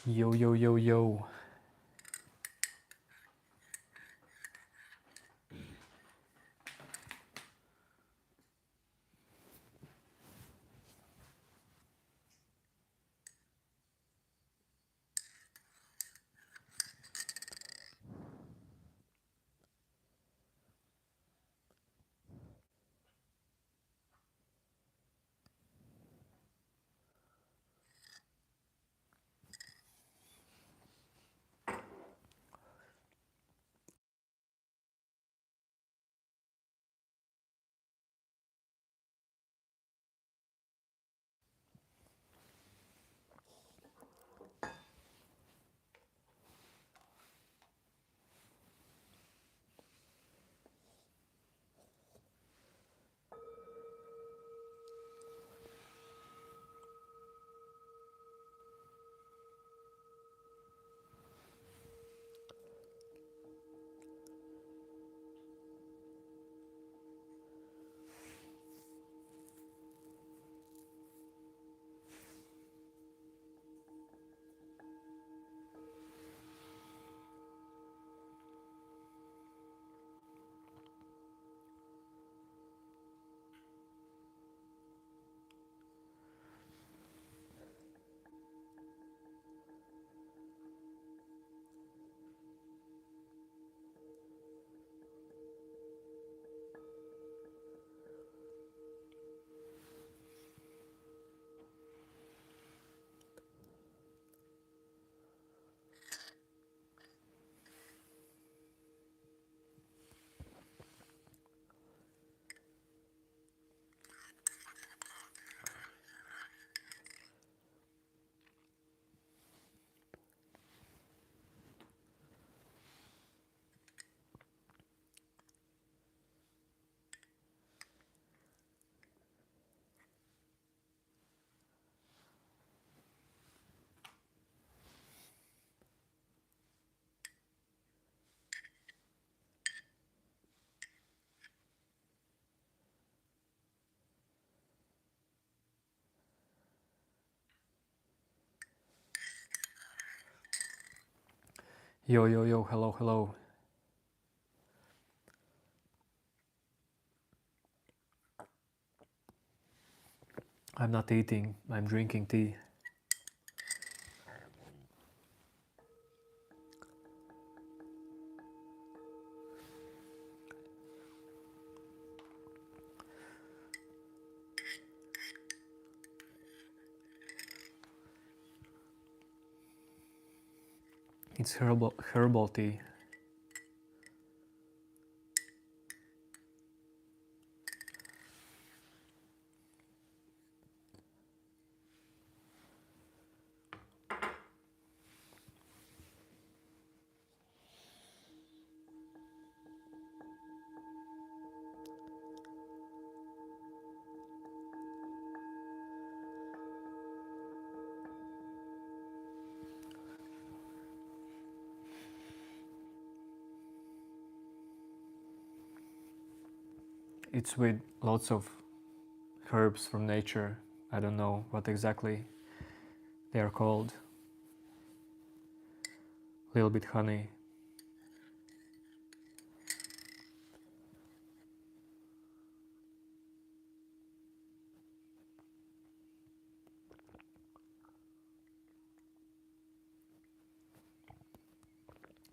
Yo, yo, yo, yo. Yo, yo, yo, hello, hello. I'm not eating, I'm drinking tea. It's herbal tea. It's with lots of herbs from nature. I don't know what exactly they are called. A little bit honey.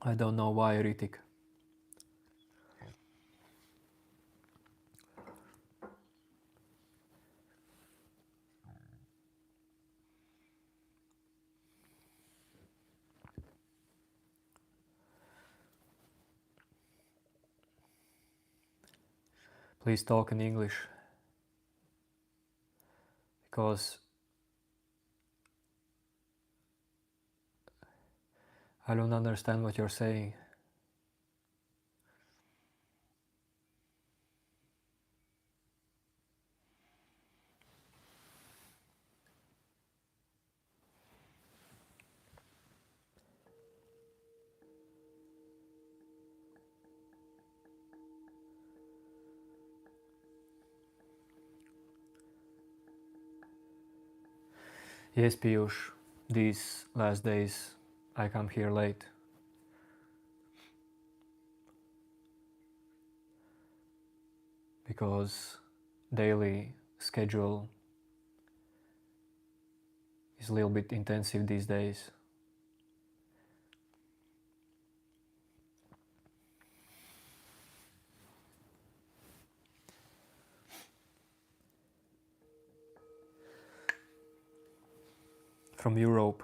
I don't know why, Ritik. Please talk in English, because I don't understand what you're saying. Yes, Piyush, these last days I come here late because daily schedule is a little bit intensive these days. From Europe.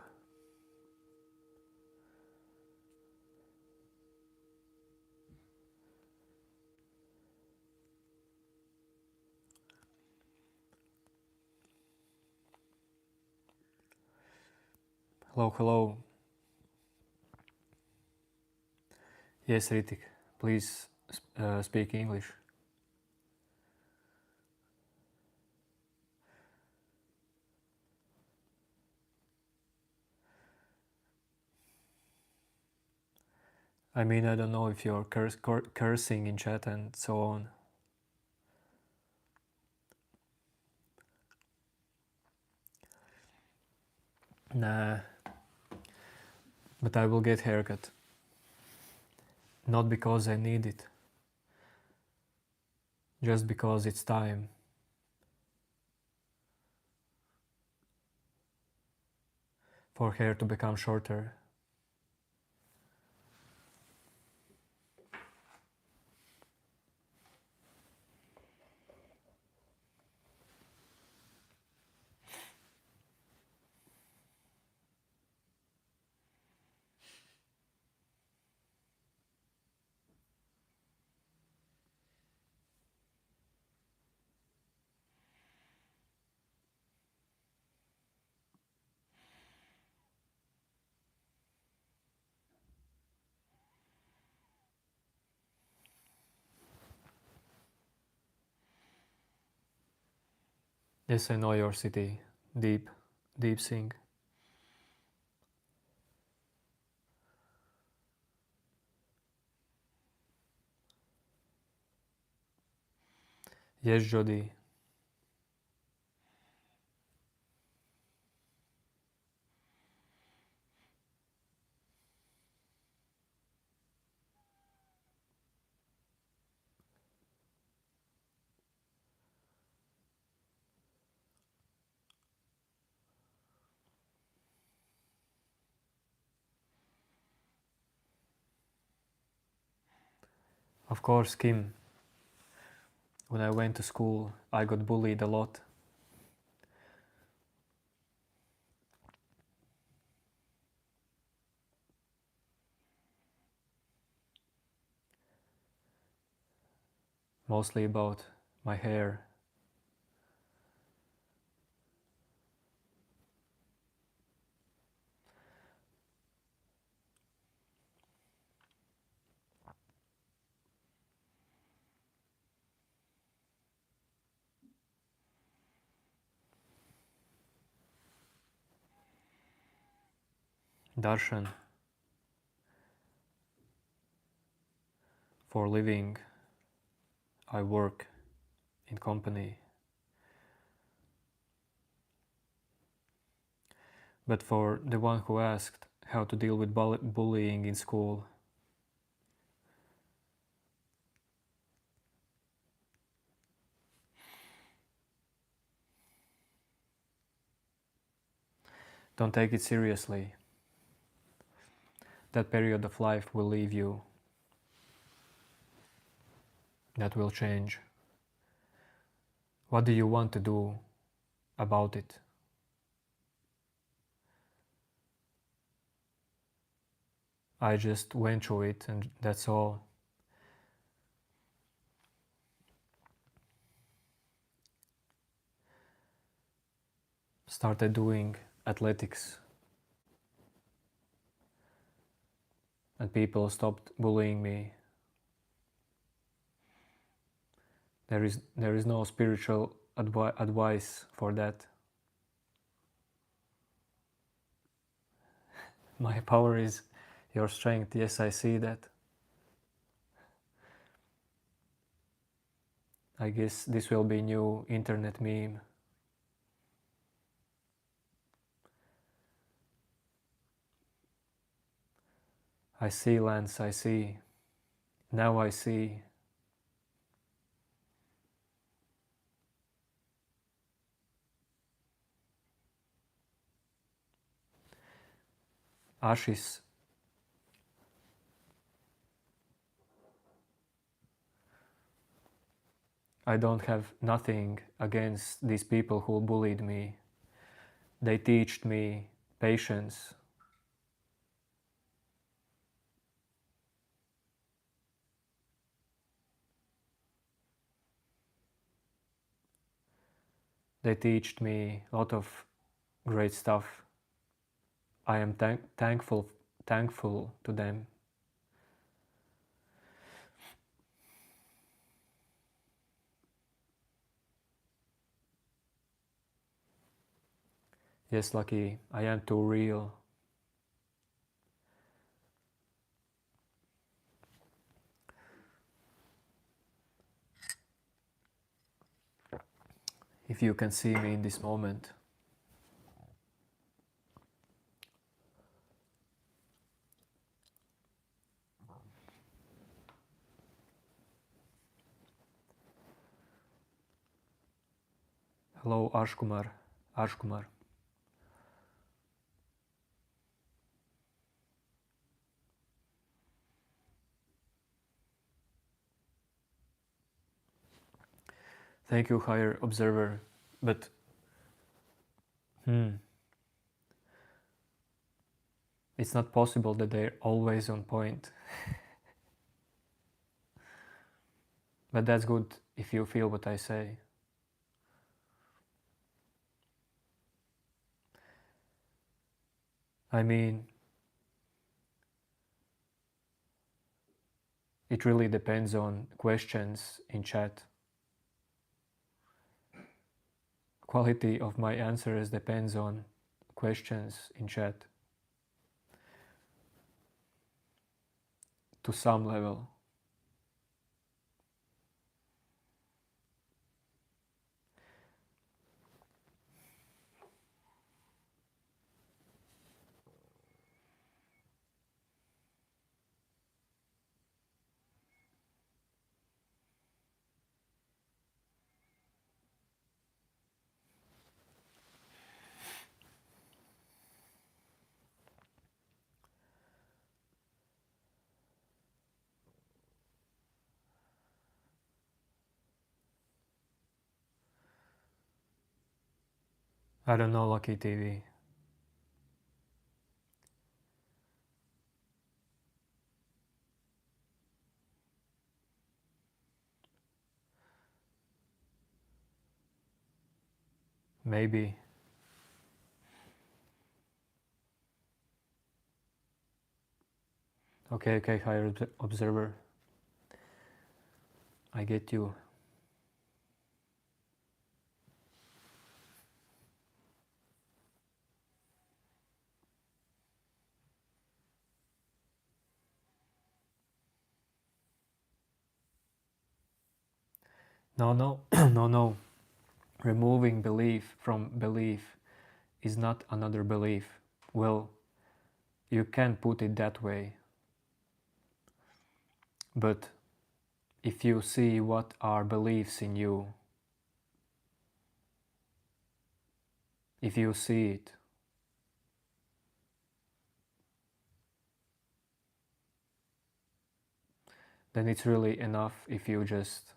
Hello, hello. Yes, Ritik, please speak English. I mean, I don't know if you're cursing in chat and so on. Nah, but I will get haircut. Not because I need it, just because it's time. For hair to become shorter. Yes, I know your city. Deep, deep Sing. Yes, Jody. Of course, Kim. When I went to school, I got bullied a lot. Mostly about my hair. Darshan. For living, I work in company. But for the one who asked how to deal with bullying in school, don't take it seriously. That period of life will leave you. That will change. What do you want to do about it? I just went through it and that's all. Started doing athletics and people stopped bullying me. There is no spiritual advice for that. My power is your strength. Yes, I see that. I guess this will be new internet meme. I see, Lance, I see. Now I see. Ashis, I don't have nothing against these people who bullied me. They taught me patience. They taught me a lot of great stuff. I am thankful to them. Yes, Lucky, I am too real. If you can see me in this moment. Hello, Ashkumar. Ashkumar. Thank you, higher observer. But, it's not possible that they're always on point. But that's good if you feel what I say. I mean, it really depends on questions in chat. Quality of my answers depends on questions in chat. To some level. I don't know, Lucky TV. Maybe. Okay, higher observer. I get you. No, no. Removing belief from belief is not another belief. Well, you can put it that way. But if you see what are beliefs in you, if you see it, then it's really enough if you just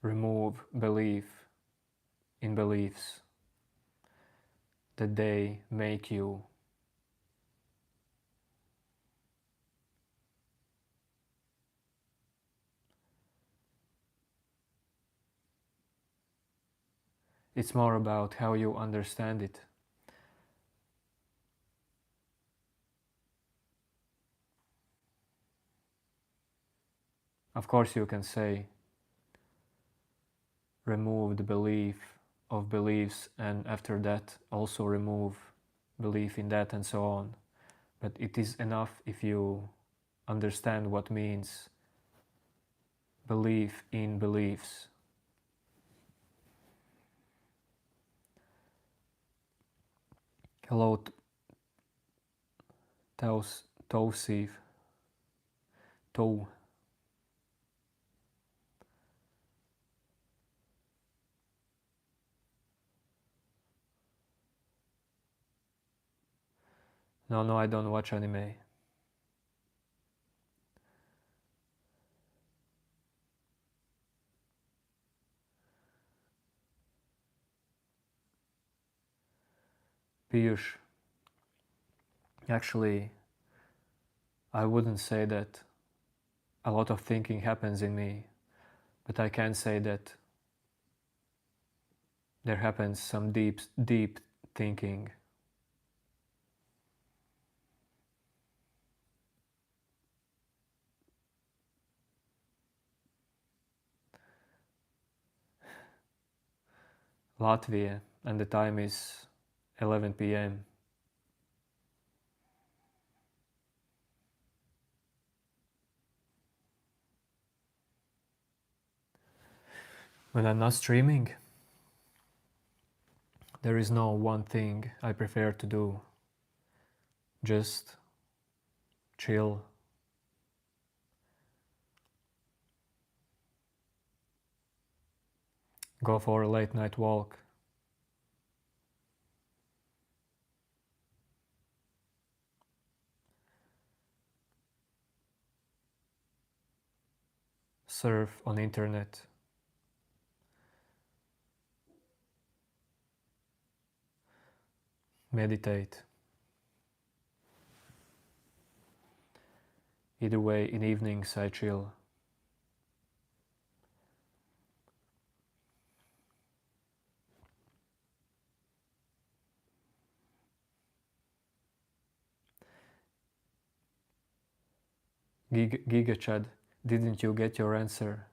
remove belief in beliefs that they make you. It's more about how you understand it. Of course you can say, remove the belief of beliefs, and after that also remove belief in that and so on. But it is enough if you understand what means belief in beliefs. Hello, Towsif. Tow. No, I don't watch anime. Piyush, actually, I wouldn't say that a lot of thinking happens in me, but I can say that there happens some deep thinking. Latvia, and the time is 11 p.m. When I'm not streaming, there is no one thing I prefer to do. Just chill. Go for a late night walk. Surf on internet. Meditate. Either way, in evenings I chill. Giga Chad, didn't you get your answer?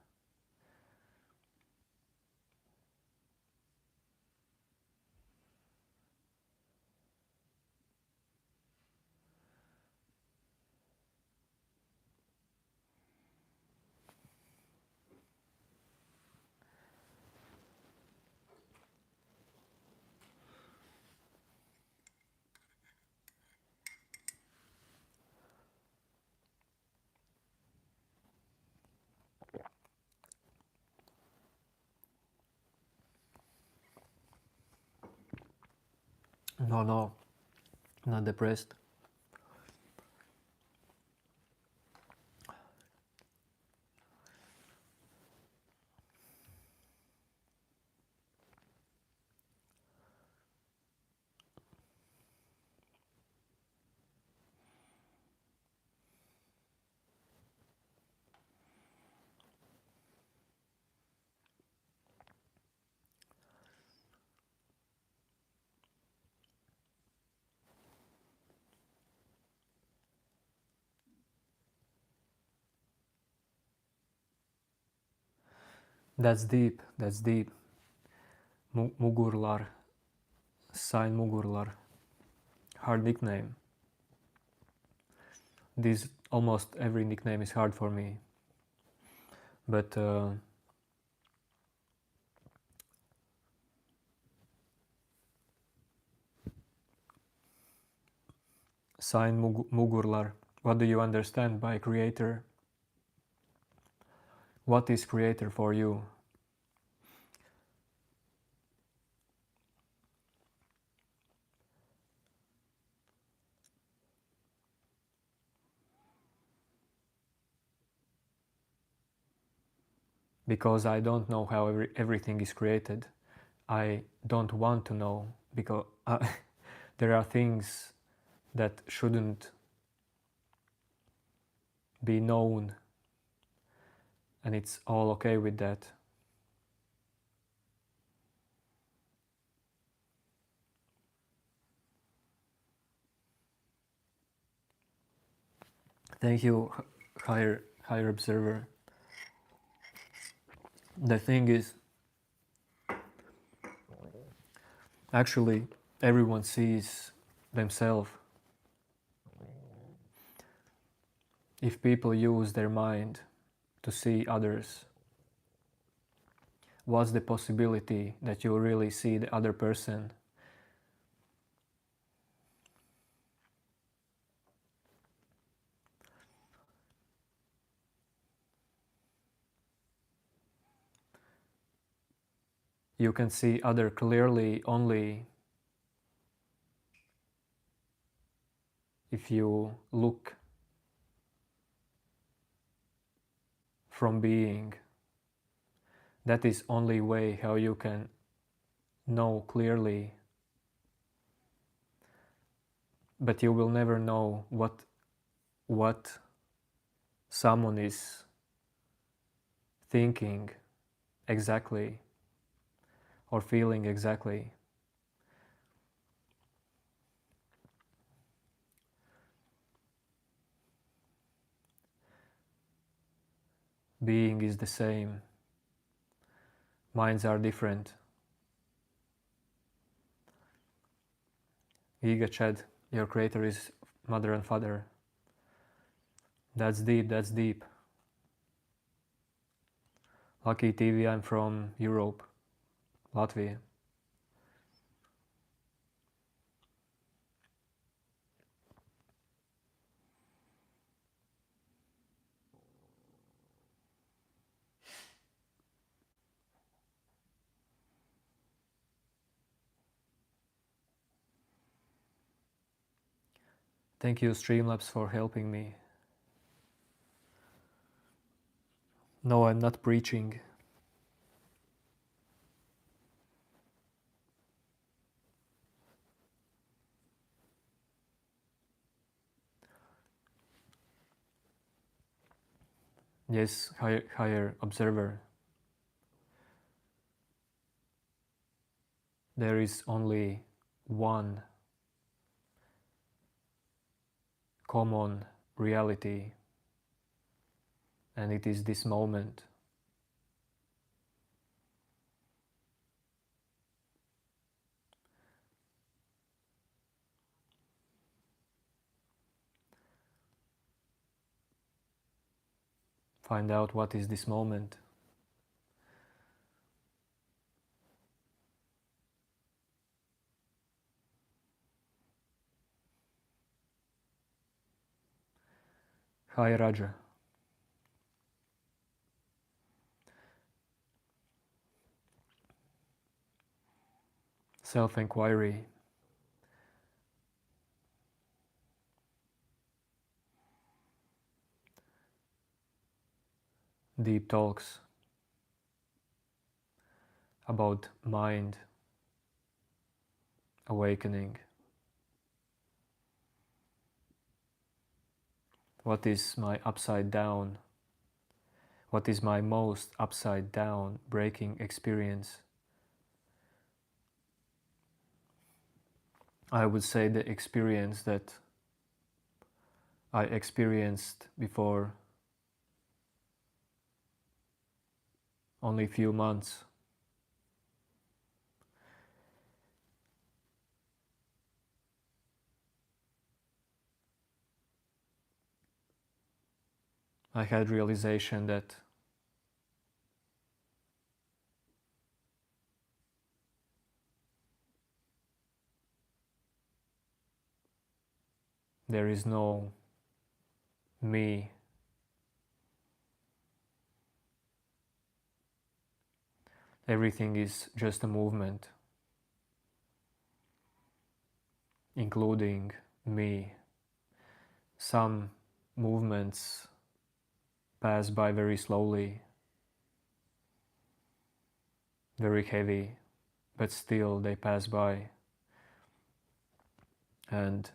No, not depressed. That's deep, that's deep. Mugurlar. Sign Mugurlar. Hard nickname. This almost every nickname is hard for me. But Sign Mugurlar. What do you understand by creator? What is creator for you? Because I don't know how everything is created. I don't want to know, because there are things that shouldn't be known, and it's all okay with that. Thank you, higher observer. The thing is, actually, everyone sees themselves. If people use their mind to see others, what's the possibility that you really see the other person? You can see other clearly only if you look from being. That is only way how you can know clearly, but you will never know what someone is thinking exactly or feeling exactly. Being is the same. Minds are different. Giga Chad, your creator is mother and father. That's deep, that's deep. Lucky TV, I'm from Europe, Latvia. Thank you, Streamlabs, for helping me. No, I'm not preaching. Yes, higher observer. There is only one common reality, and it is this moment. Find out what is this moment. Hi Raja. Self-inquiry. Deep talks about mind awakening. What is my upside down? What is my most upside down breaking experience? I would say the experience that I experienced before only few months. I had realization that there is no me. Everything is just a movement, including me. Some movements pass by very slowly, very heavy, but still they pass by. And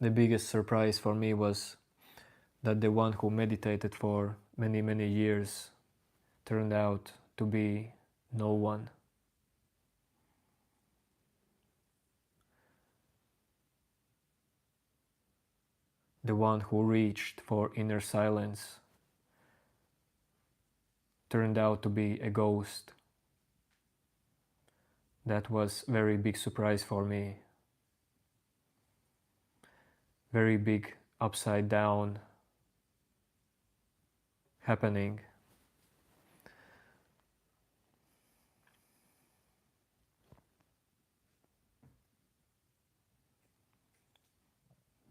the biggest surprise for me was that the one who meditated for many, many years turned out to be no one. The one who reached for inner silence turned out to be a ghost. That was a very big surprise for me. Very big upside down happening.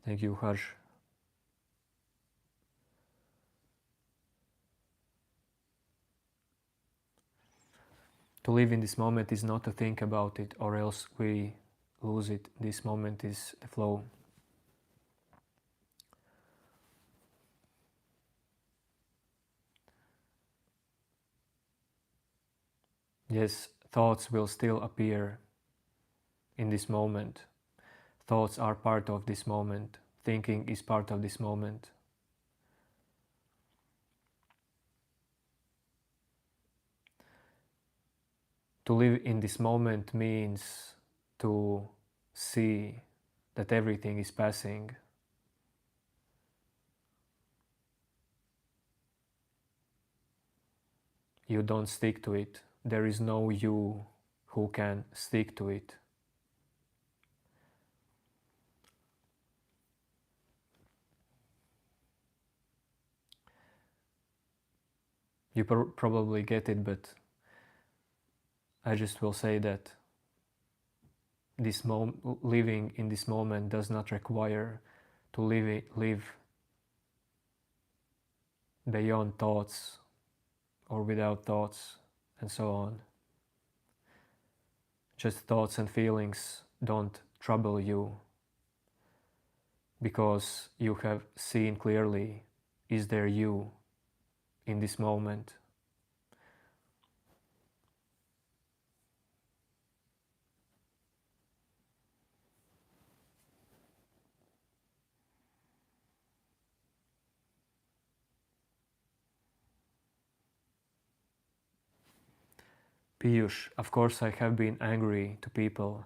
Thank you, Harsh. To live in this moment is not to think about it, or else we lose it. This moment is the flow. Yes, thoughts will still appear in this moment. Thoughts are part of this moment. Thinking is part of this moment. To live in this moment means to see that everything is passing. You don't stick to it. There is no you who can stick to it. You probably get it, but I just will say that living in this moment does not require to live beyond thoughts or without thoughts and so on. Just thoughts and feelings don't trouble you because you have seen clearly, is there you in this moment? Piyush, of course I have been angry to people.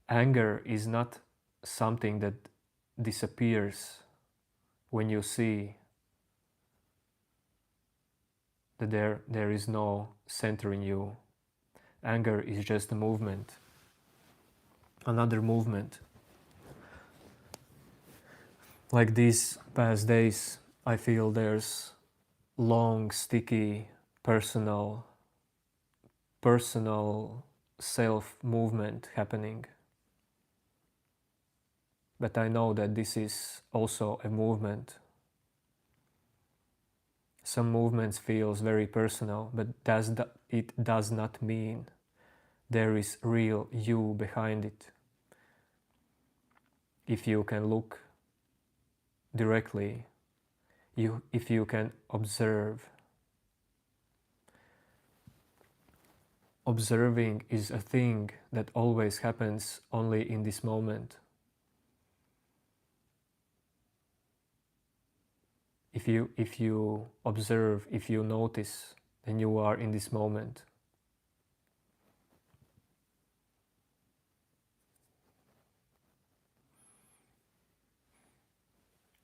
Anger is not something that disappears when you see that there is no center in you. Anger is just a movement, another movement. Like these past days, I feel there's long, sticky, personal self movement happening. But I know that this is also a movement. Some movements feels very personal, but it does not mean there is real you behind it. If you can look directly, if you can observe. Observing is a thing that always happens only in this moment. If you observe, if you notice, then you are in this moment.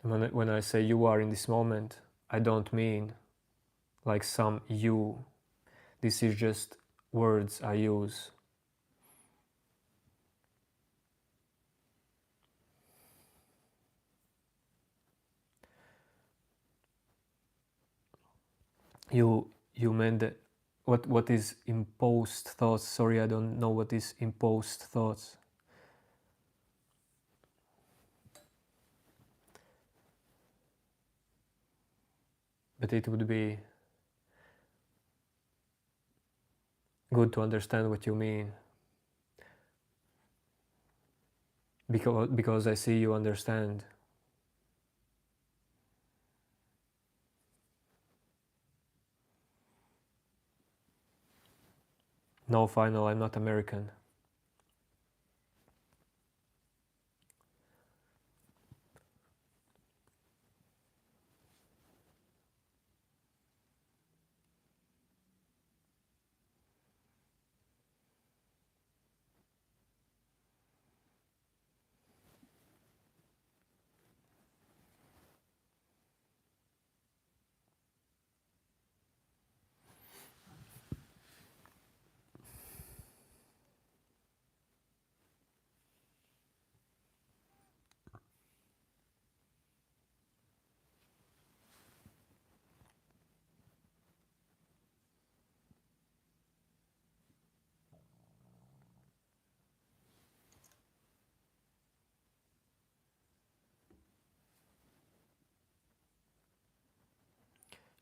When I say you are in this moment, I don't mean like some you. This is just words I use. You meant that what is imposed thoughts? Sorry, I don't know what is imposed thoughts. But it would be good to understand what you mean. Because I see you understand. No, final, I'm not American.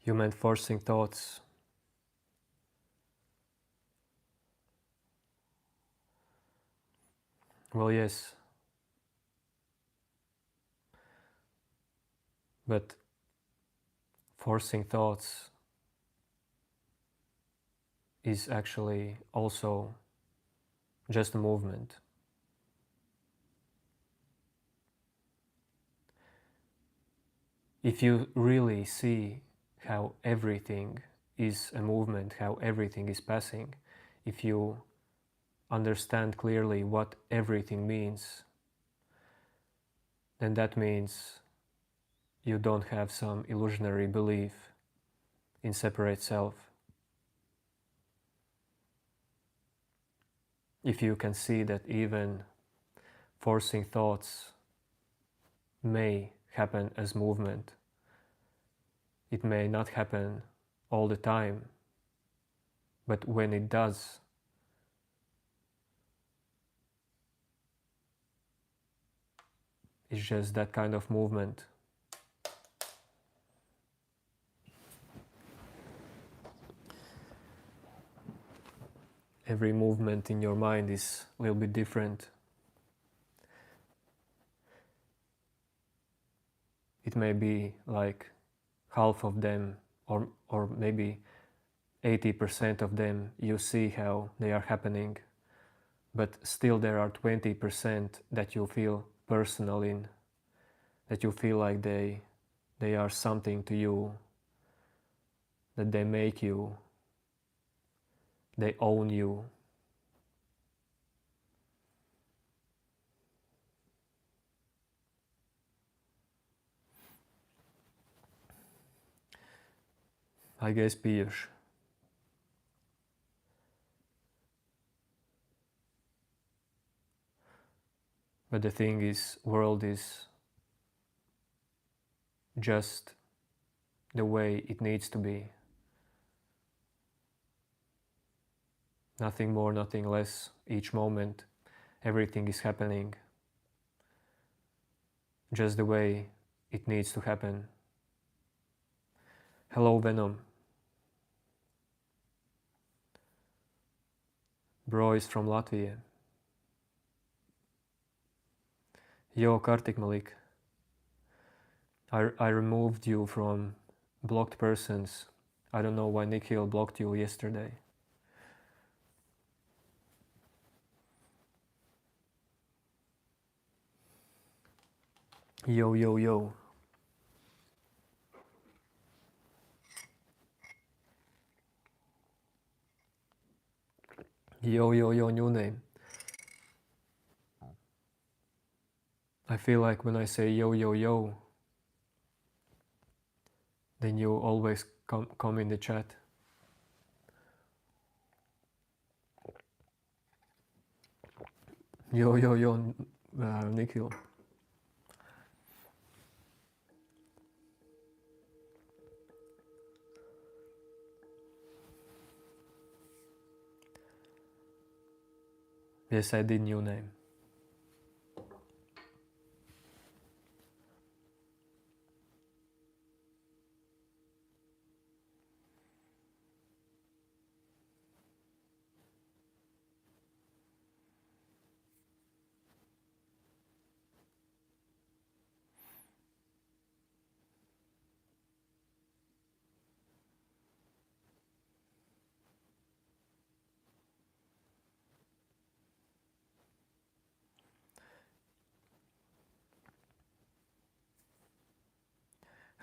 You meant forcing thoughts. Well, yes, but forcing thoughts is actually also just a movement. If you really see how everything is a movement, how everything is passing, if you understand clearly what everything means, then that means you don't have some illusionary belief in separate self. If you can see that even forcing thoughts may happen as movement, it may not happen all the time, but when it does, it's just that kind of movement. Every movement in your mind is a little bit different. It may be like half of them, or maybe 80% of them, you see how they are happening, but still there are 20% that you feel personal in, that you feel like they are something to you, that they make you, they own you. I guess Piyush. But the thing is, world is just the way it needs to be. Nothing more, nothing less. Each moment, everything is happening just the way it needs to happen. Hello, Venom. Bro is from Latvia. Yo, Kartik Malik. I removed you from blocked persons. I don't know why Nikhil blocked you yesterday. Yo, yo, yo. Yo, yo, yo, new name. I feel like when I say yo, yo, yo, then you always come in the chat. Yo, yo, yo, Nikhil. Yes, I did new name.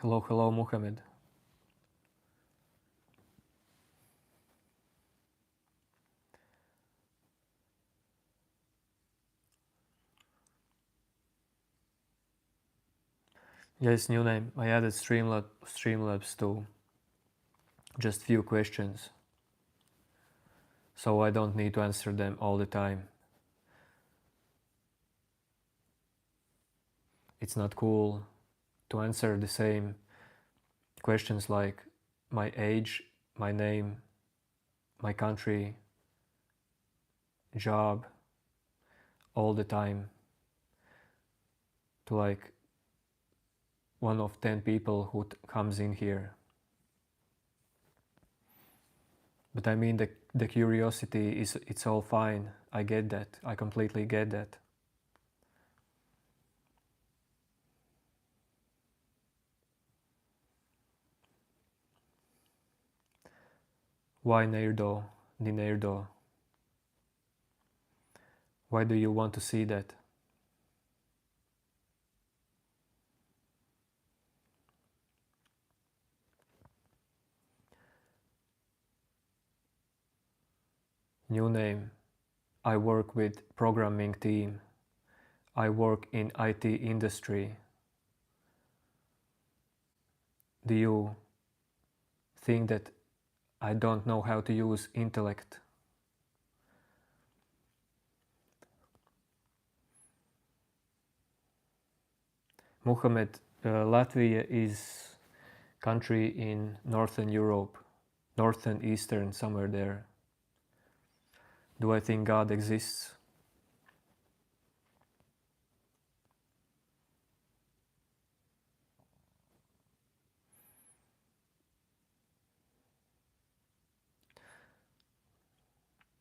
Hello, hello, Mohammed. Yes, new name. I added Streamlabs to just few questions, so I don't need to answer them all the time. It's not cool to answer the same questions like my age, my name, my country, job, all the time to like one of 10 people who comes in here. But I mean, the curiosity is, it's all fine. I get that. I completely get that. Why Neirdo, Nineirdo? Why do you want to see that? New name. I work with programming team. I work in IT industry. Do you think that I don't know how to use intellect? Muhammad, Latvia is country in Northern Europe, Northern Eastern, somewhere there. Do I think God exists?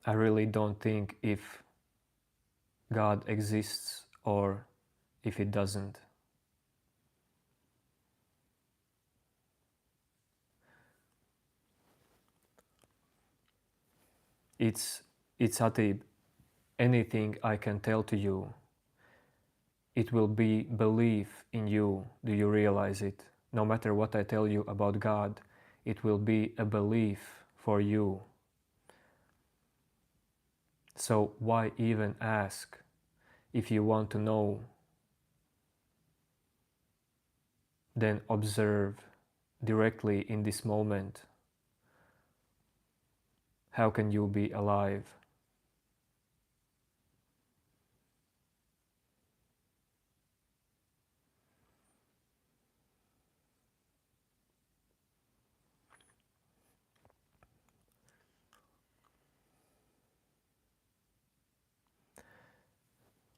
I really don't think if God exists or if it doesn't. It's Atib. Anything I can tell to you, it will be belief in you. Do you realize it? No matter what I tell you about God, it will be a belief for you. So why even ask? If you want to know, then observe directly in this moment. How can you be alive?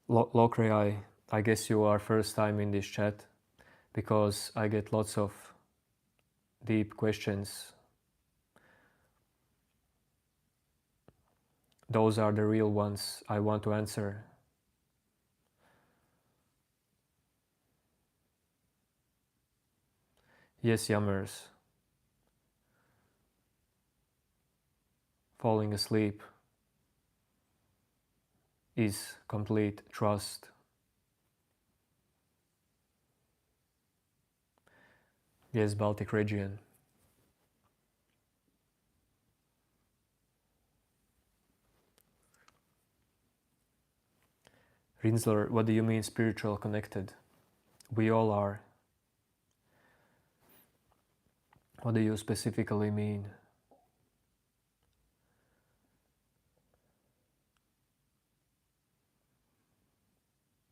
Lokri, I guess you are first time in this chat because I get lots of deep questions. Those are the real ones I want to answer. Yes, Yummers. Falling asleep is complete trust. Yes, Baltic region. Rinsler, what do you mean spiritual connected? We all are. What do you specifically mean?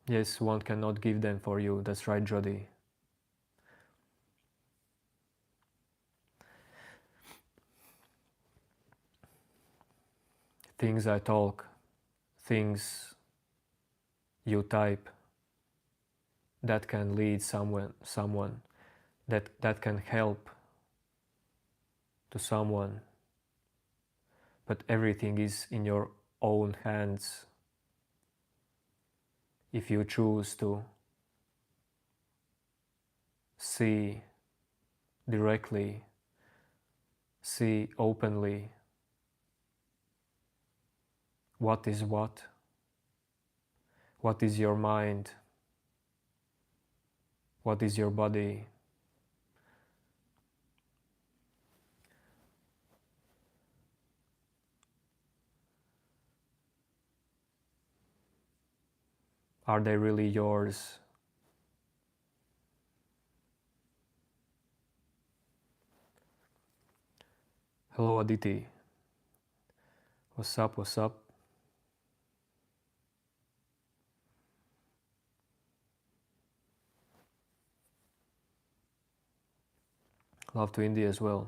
Yes, one cannot give them for you. That's right, Jody. Things I talk, things you type, that can lead someone that can help to someone. But everything is in your own hands. If you choose to see directly, see openly what is what is your mind, what is your body. Are they really yours? Hello Aditi. What's up, what's up? Love to India as well.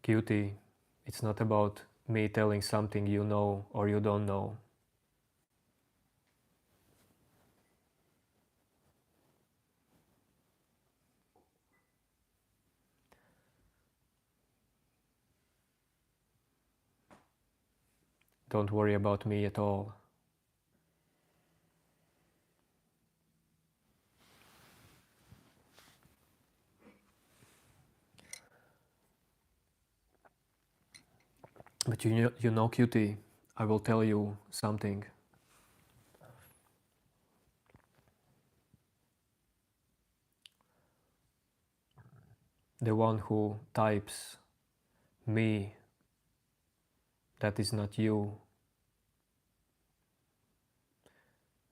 Cutie, it's not about me telling something you know or you don't know. Don't worry about me at all. But you know, cutie, I will tell you something. The one who types me, that is not you.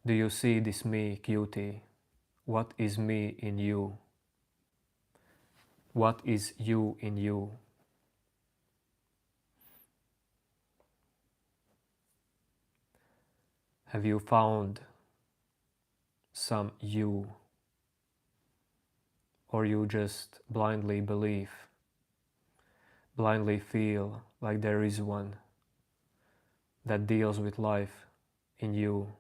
Do you see this me, cutie? What is me in you? What is you in you? Have you found some you? Or you just blindly believe, blindly feel like there is one that deals with life in you?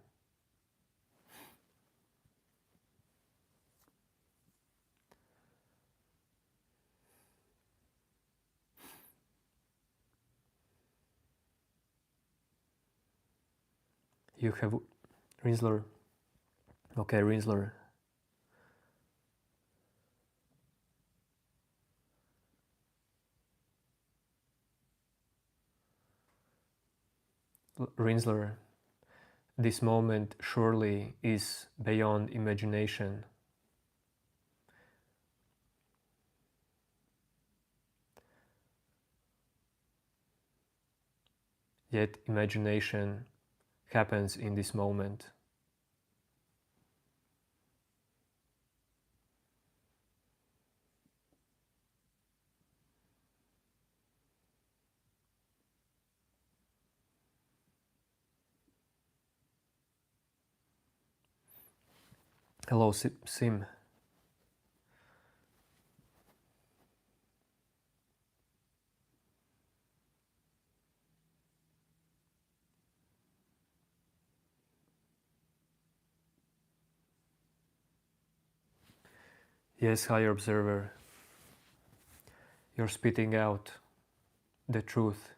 You have Rinsler. Okay, Rinsler. Rinsler, this moment surely is beyond imagination. Yet imagination happens in this moment. Hello, Sim. Yes, higher observer. You're spitting out the truth.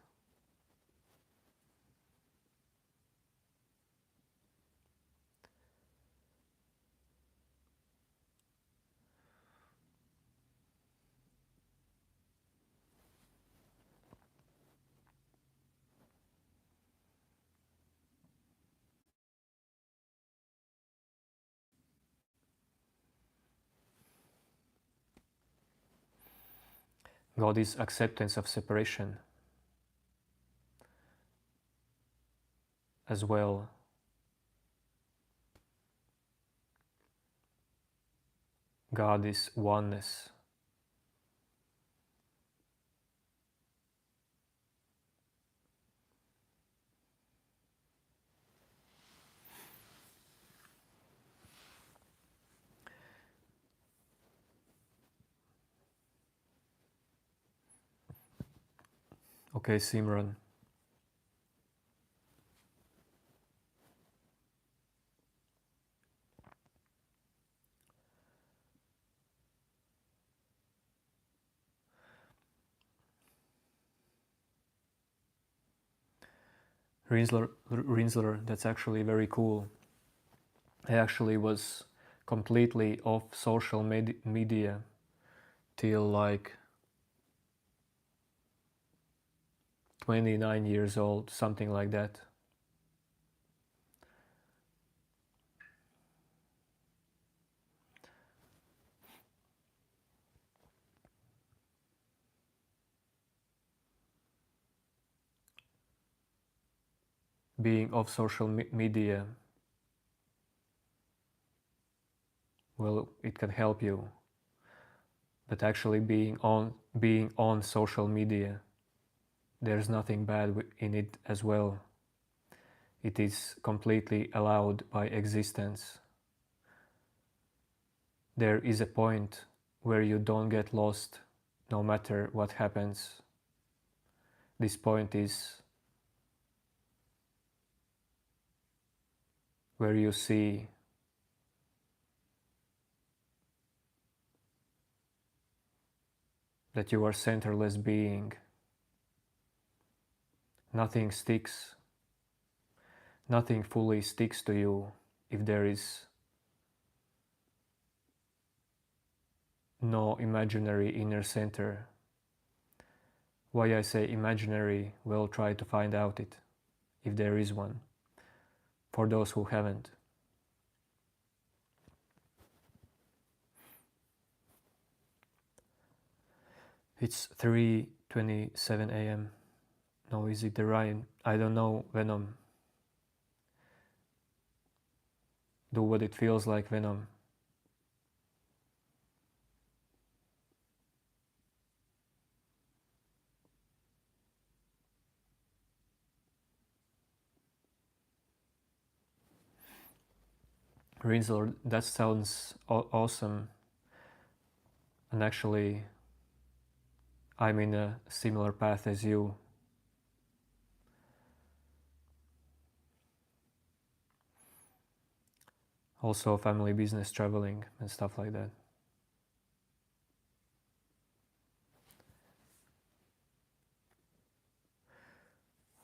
God is acceptance of separation as well. God is oneness. Okay, Simran. Rinsler, that's actually very cool. I actually was completely off social media till like 29 years old, something like that. Being off social media, well, it can help you, but actually being on social media, there's nothing bad in it as well. It is completely allowed by existence. There is a point where you don't get lost no matter what happens. This point is where you see that you are centerless being. Nothing sticks Nothing fully sticks to you if there is no imaginary inner center. Why I say imaginary, well, try to find out it, if there is one, for those who haven't. It's 3:27 a.m. No, is it the rain? I don't know, Venom. Do what it feels like, Venom. Rinzel, that sounds awesome. And actually, I'm in a similar path as you. Also family business, traveling and stuff like that.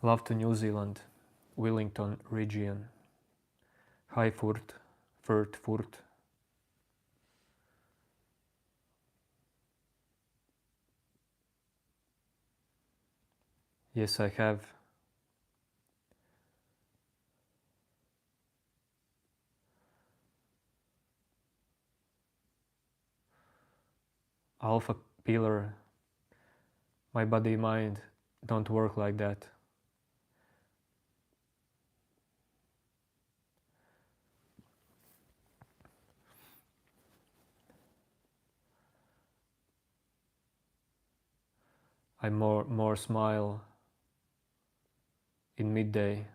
Love to New Zealand, Wellington region. Hi Furt, Furt. Yes, I have. Alpha pillar. My body mind don't work like that. I more smile in midday.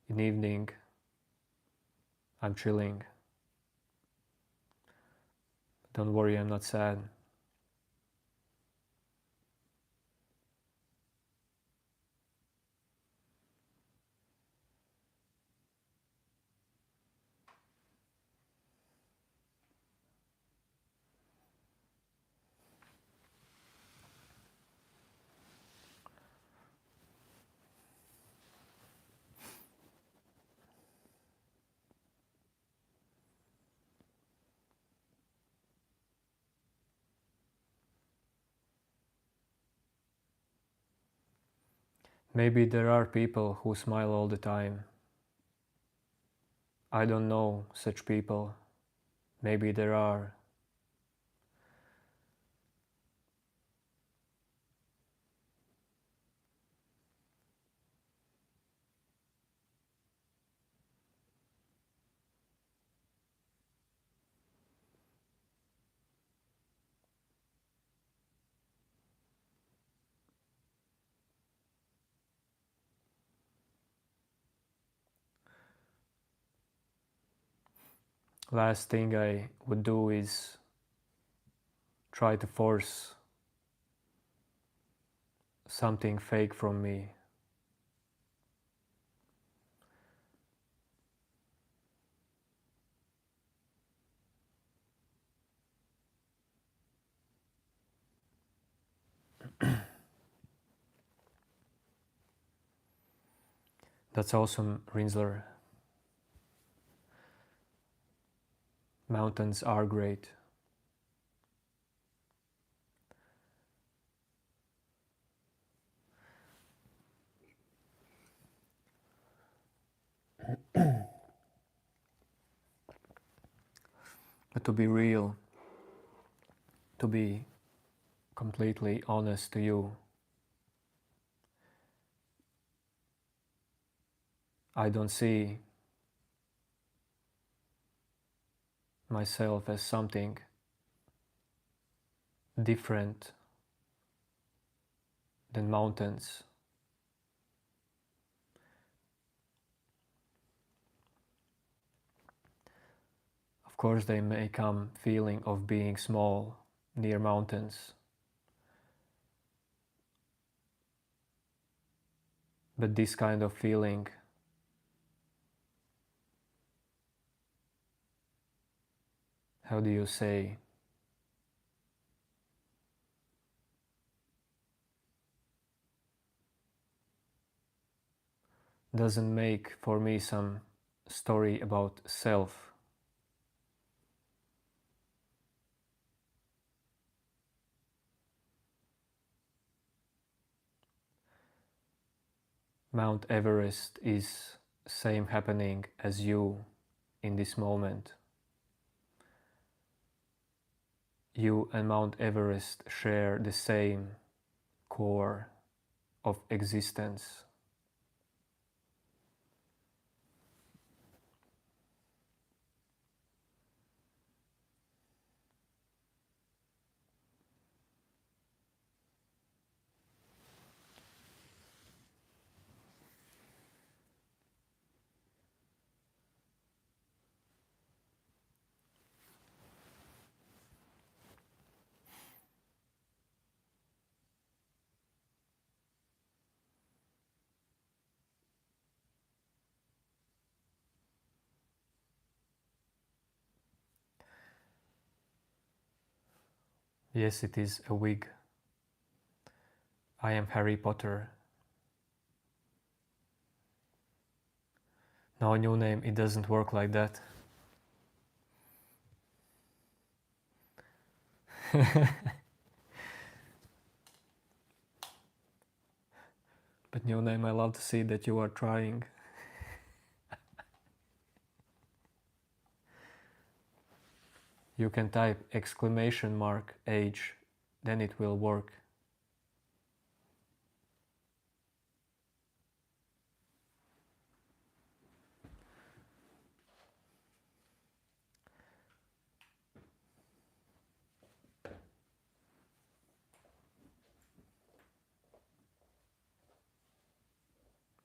In evening, I'm chilling. Don't worry, I'm not sad. Maybe there are people who smile all the time. I don't know such people. Maybe there are. Last thing I would do is try to force something fake from me. That's awesome, Rinsler. Mountains are great. But to be real, to be completely honest to you, I don't see myself as something different than mountains. Of course, they may come feeling of being small near mountains, but this kind of feeling how do you say, doesn't make for me some story about self. Mount Everest is same happening as you in this moment. You and Mount Everest share the same core of existence. Yes, it is a wig. I am Harry Potter. No, new name, it doesn't work like that. But new name, I love to see that you are trying. You can type exclamation mark age, then it will work.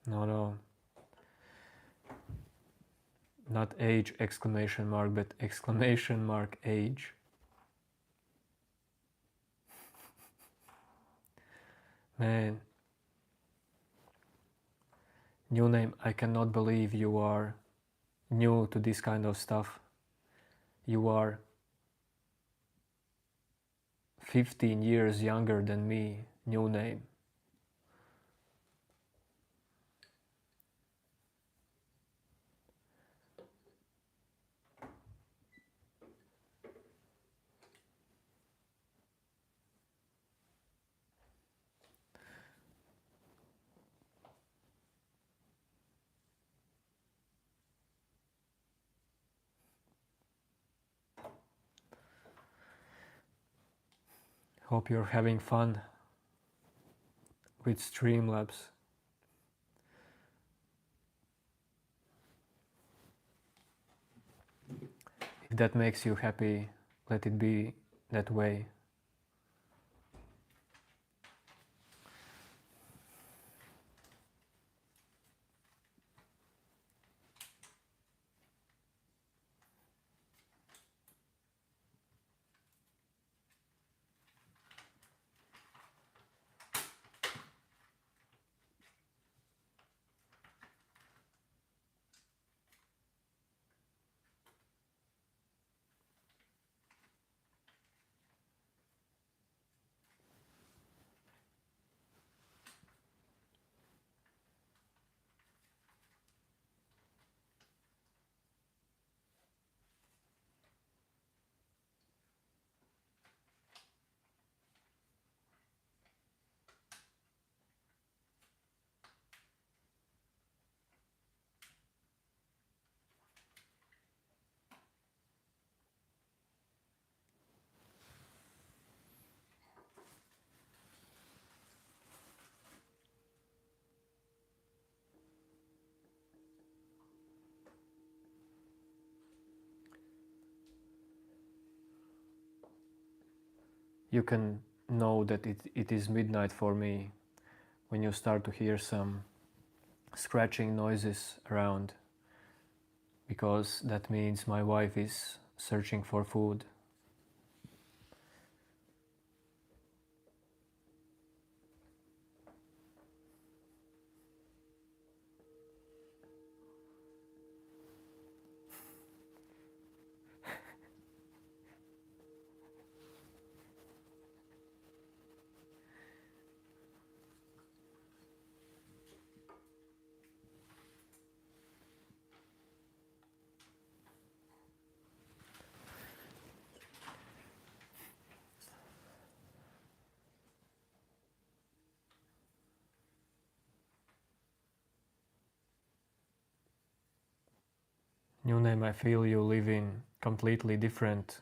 No, not age exclamation mark, but exclamation mark age. Man, new name, I cannot believe you are new to this kind of stuff. You are 15 years younger than me, new name. Hope you're having fun with Streamlabs. If that makes you happy, let it be that way. You can know that it is midnight for me when you start to hear some scratching noises around, because that means my wife is searching for food. New name, I feel you live in completely different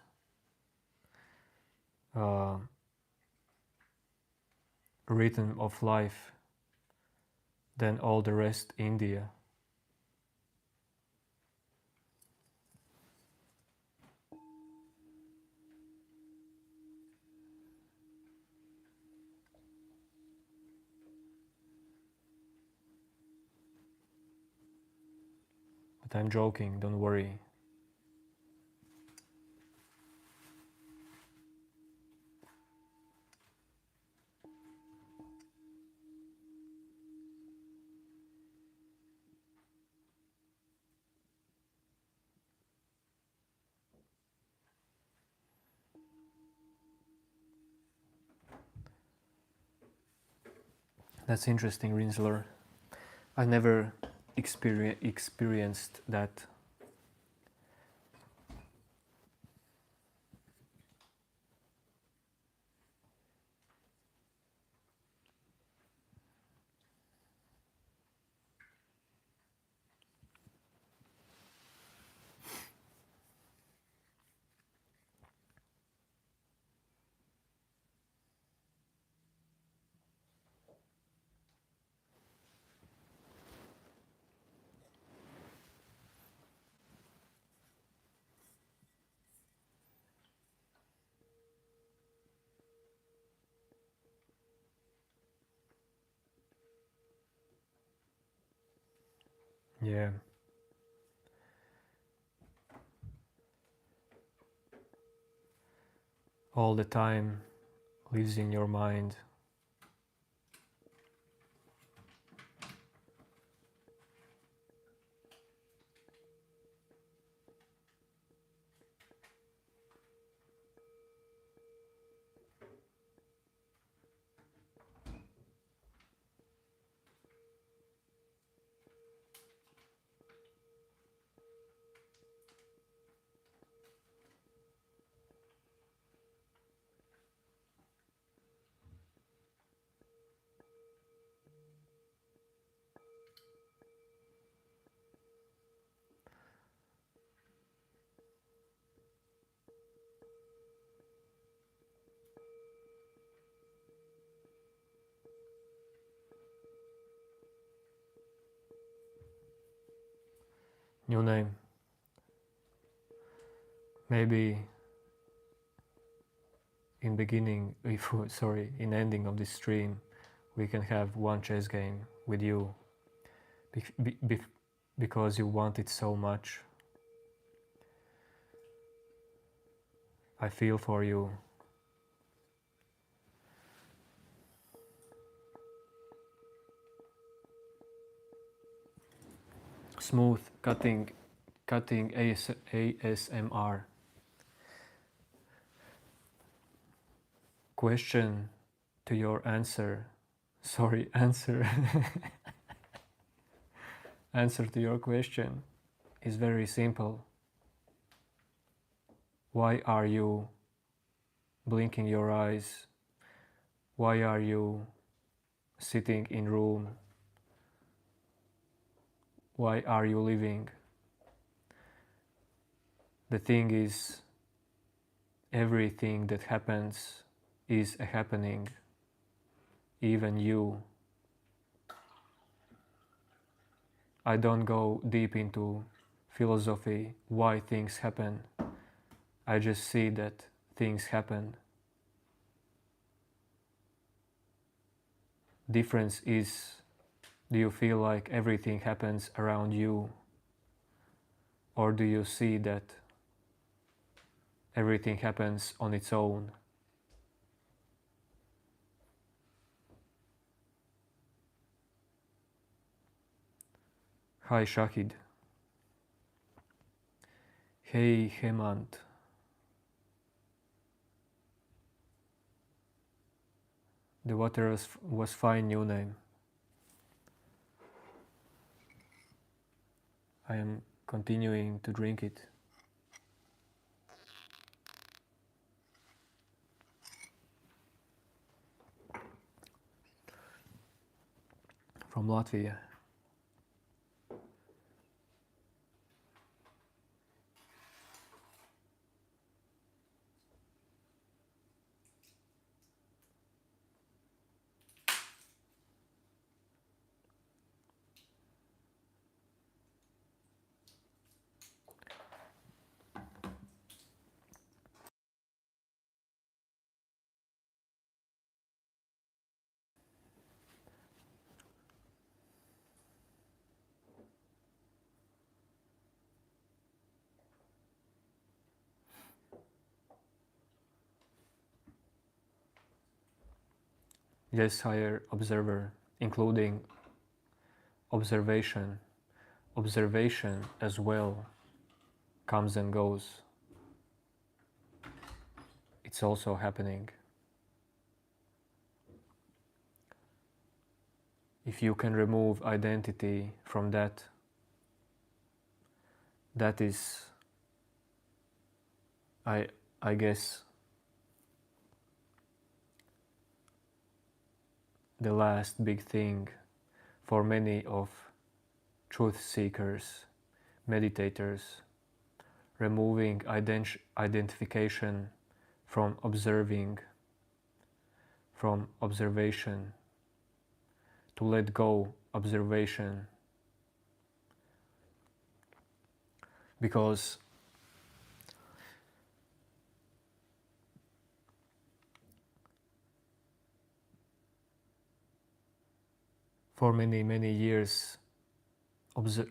rhythm of life than all the rest India. But I'm joking, don't worry. That's interesting, Rinsler. I never experienced that. Yeah. All the time lives in your mind. New name. Maybe in beginning, in ending of this stream, we can have one chess game with you, because you want it so much. I feel for you. Smooth cutting ASMR. Question to your answer. Sorry, answer. Answer to your question is very simple. Why are you blinking your eyes? Why are you sitting in room? Why are you living? The thing is, everything that happens is a happening, even you. I don't go deep into philosophy, why things happen. I just see that things happen. Difference is, do you feel like everything happens around you? Or do you see that everything happens on its own? Hi Shahid. Hey Hemant. The water was fine, new name. I am continuing to drink it. From Latvia. yes, higher observer, including observation. Observation as well comes and goes. It's also happening. If you can remove identity from that, that is, I guess, the last big thing for many of truth seekers, meditators, removing identification from observing, from observation, to let go observation, because for many years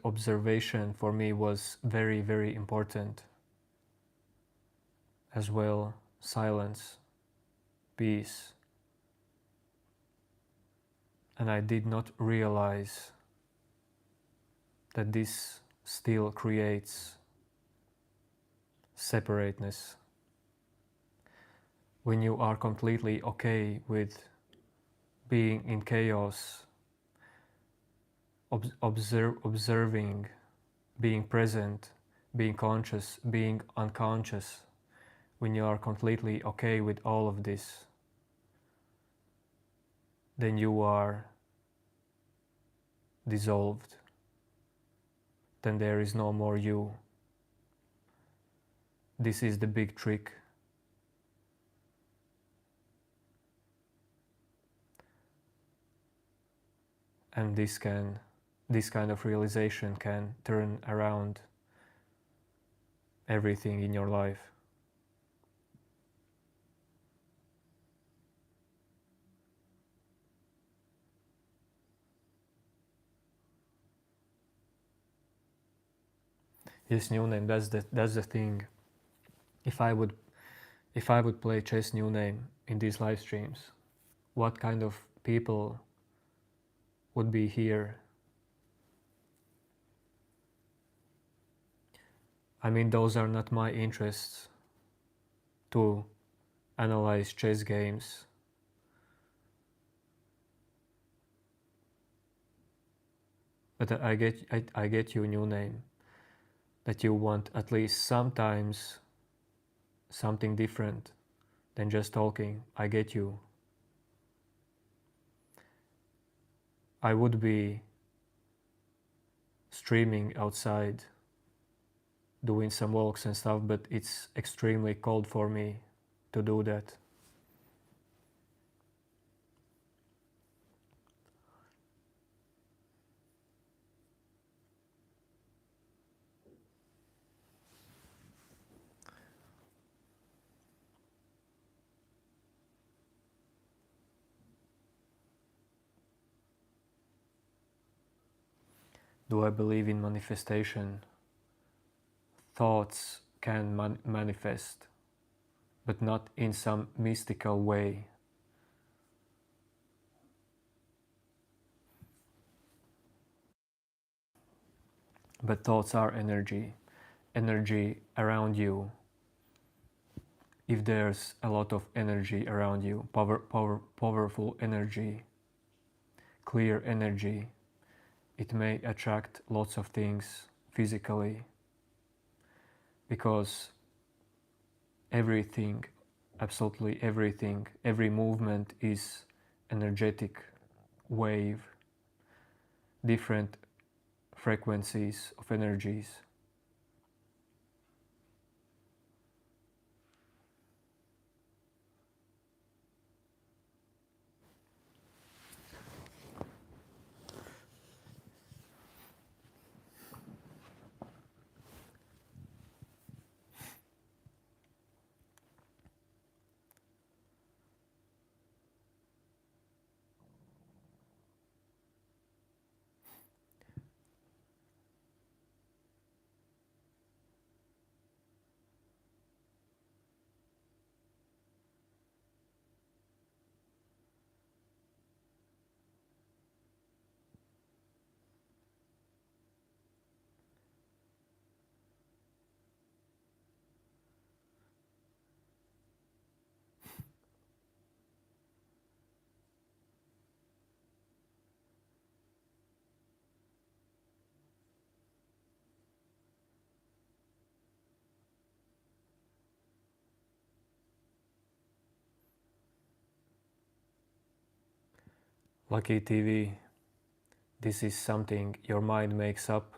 observation for me was very important as well. Silence, peace, and I did not realize that this still creates separateness. When you are completely okay with being in chaos, observing, being present, being conscious, being unconscious, when you are completely okay with all of this, then you are dissolved. Then there is no more you. This is the big trick. And this kind of realization can turn around everything in your life. Yes, new name. That's the thing. If I would play chess new name in these live streams, what kind of people would be here? I mean, those are not my interests to analyze chess games. But I get you new name, that you want at least sometimes something different than just talking. I get you. I would be streaming outside, doing some walks and stuff, but it's extremely cold for me to do that. Do I believe in manifestation? Thoughts can manifest, but not in some mystical way. But thoughts are energy around you. If there's a lot of energy around you, powerful energy, clear energy, it may attract lots of things physically, because everything, absolutely everything, every movement is energetic wave, different frequencies of energies. Lucky TV, this is something your mind makes up.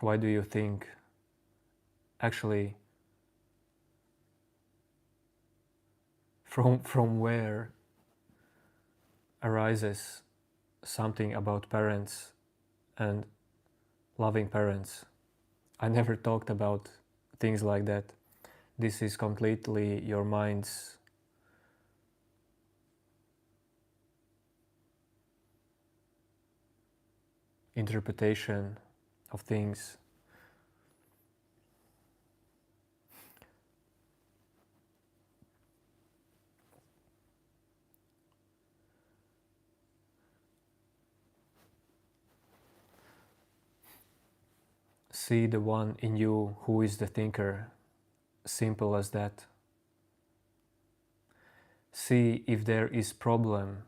Why do you think? Actually, from where arises something about parents and loving parents? I never talked about things like that. This is completely your mind's interpretation of things. See the one in you who is the thinker. Simple as that. See if there is problem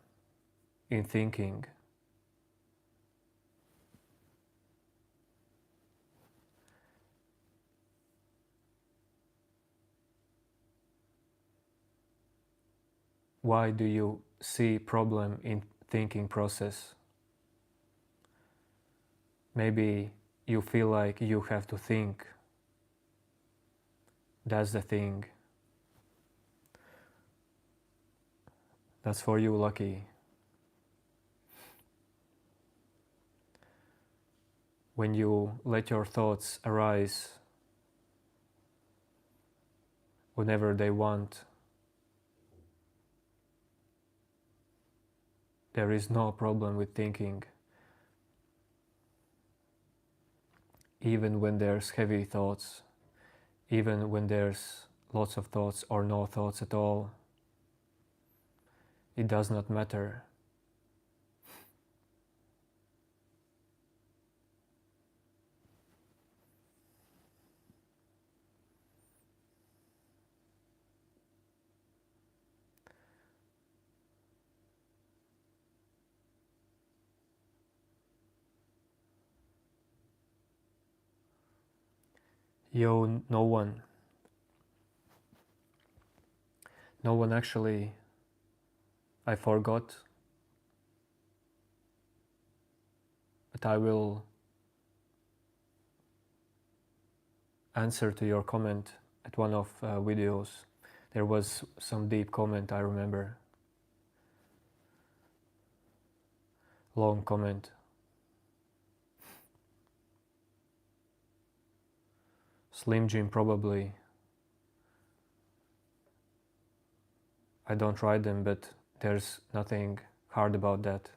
in thinking. Why do you see problem in thinking process? Maybe you feel like you have to think. That's the thing. That's for you, lucky. When you let your thoughts arise whenever they want, there is no problem with thinking. Even when there's heavy thoughts, even when there's lots of thoughts or no thoughts at all, it does not matter. Yo, no one actually, I forgot, but I will answer to your comment at one of videos. There was some deep comment, I remember. Long comment. Slim Jim probably. I don't write them, but there's nothing hard about that.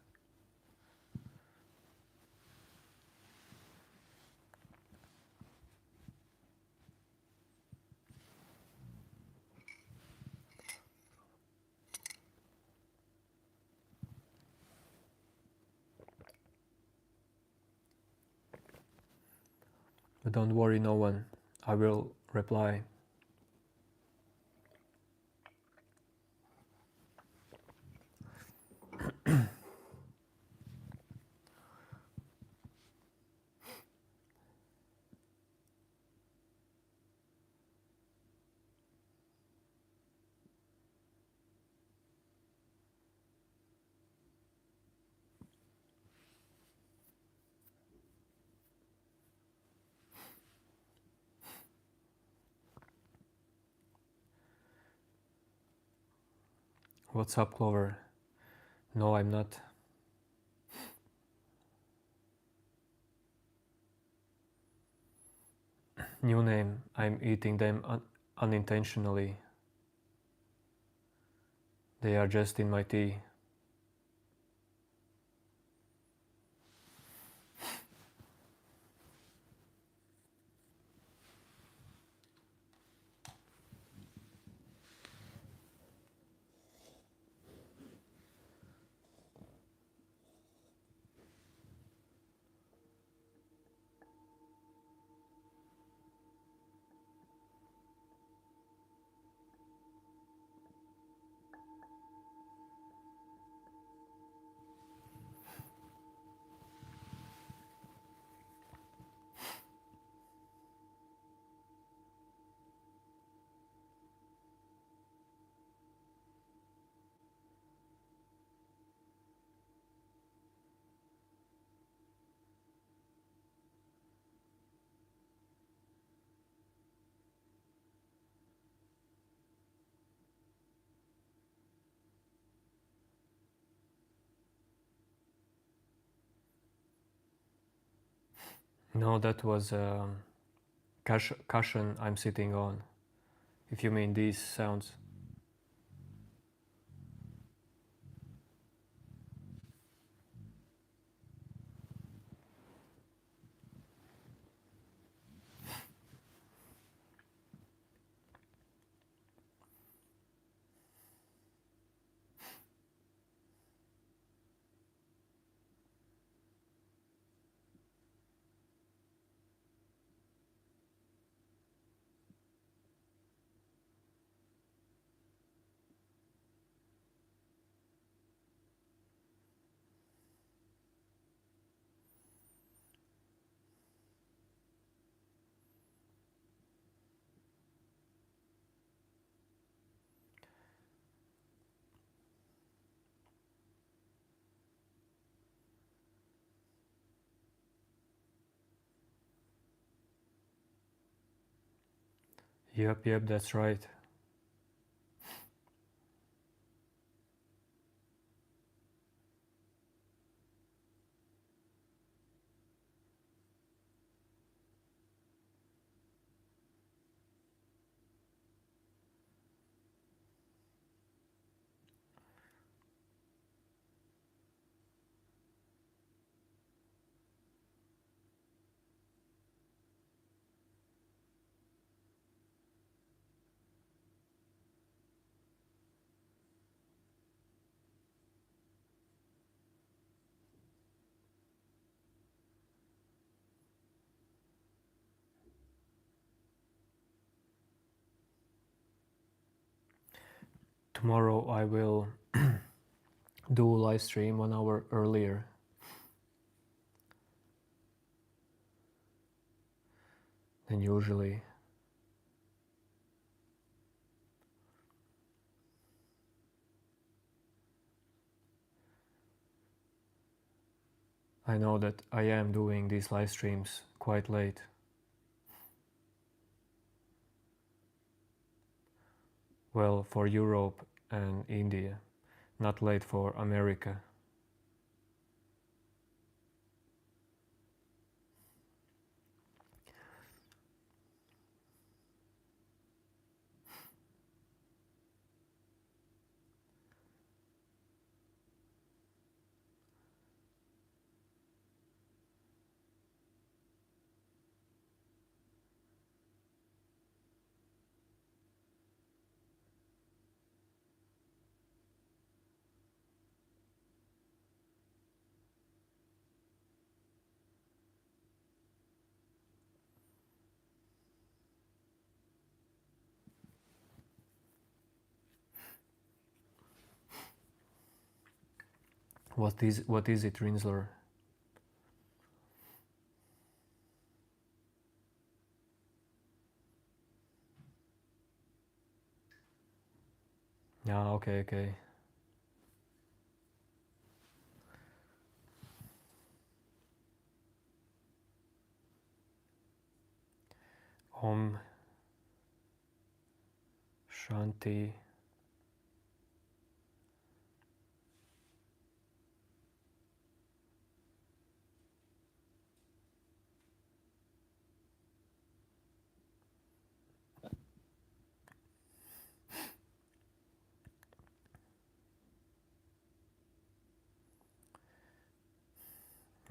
But don't worry, no one. I will reply. What's up, Clover? No, I'm not. New name. I'm eating them unintentionally. They are just in my tea. No, that was cushion I'm sitting on. If you mean these sounds. Yep, that's right. Tomorrow I will do a live stream 1 hour earlier than usually. I know that I am doing these live streams quite late. Well, for Europe and India, not late for America. What is it, Rinsler? Yeah, okay. Om Shanti.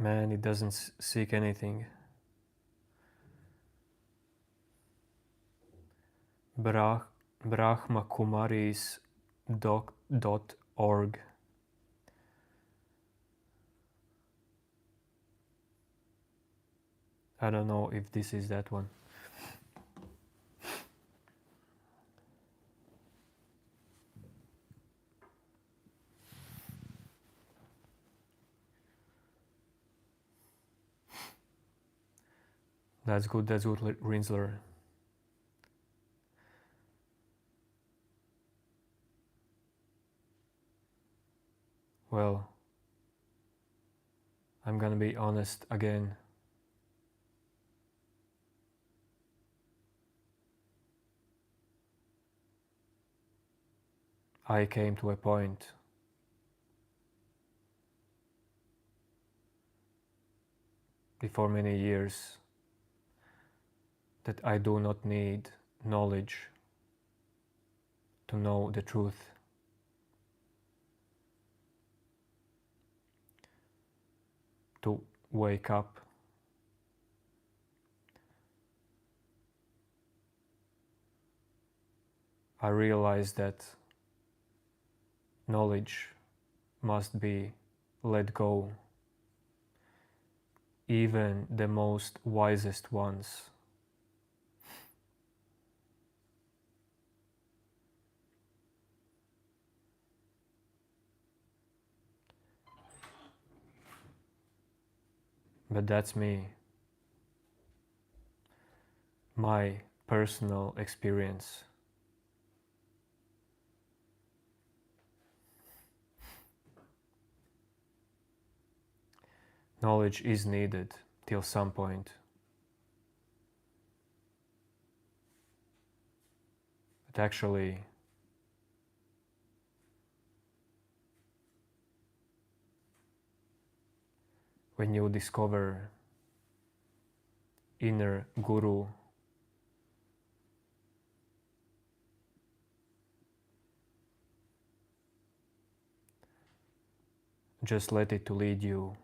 Man, it doesn't seek anything. Brahmakumaris.org. I don't know if this is that one. That's good, Rinsler. Well, I'm gonna be honest again. I came to a point before many years that I do not need knowledge to know the truth. To wake up. I realize that knowledge must be let go. Even the most wisest ones but that's me, my personal experience. Knowledge is needed till some point. But actually, when you discover inner guru, just let it to lead you.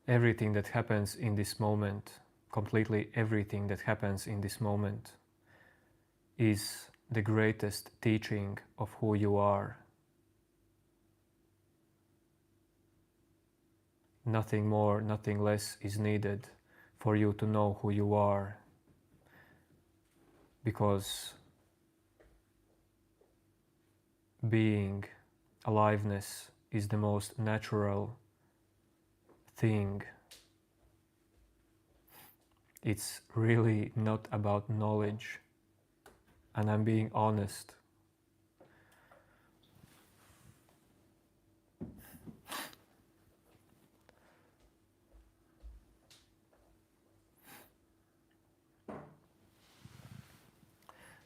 Everything that happens in this moment, completely everything that happens in this moment, is the greatest teaching of who you are. Nothing more, nothing less is needed for you to know who you are, because being, aliveness, is the most natural thing. It's really not about knowledge, and I'm being honest.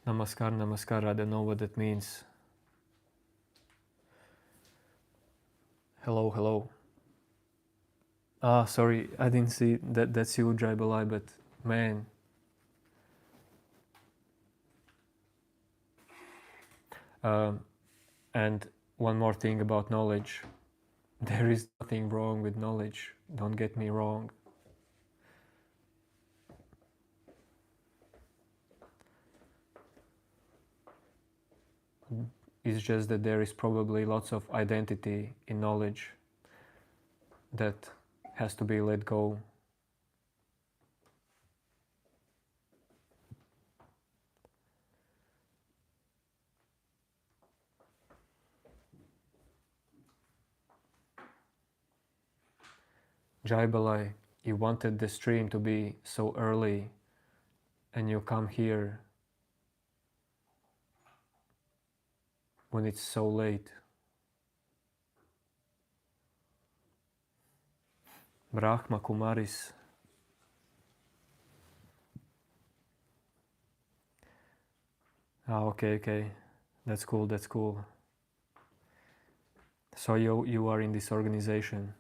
Namaskar, namaskar, I don't know what that means. Hello, hello. Sorry, I didn't see that. That's you, Jaibalai, but man. And one more thing about knowledge. There is nothing wrong with knowledge, don't get me wrong. It's just that there is probably lots of identity in knowledge that has to be let go. Jaibalai, you wanted the stream to be so early, and you come here when it's so late. Brahma Kumaris. Okay. That's cool, that's cool. So you are in this organization.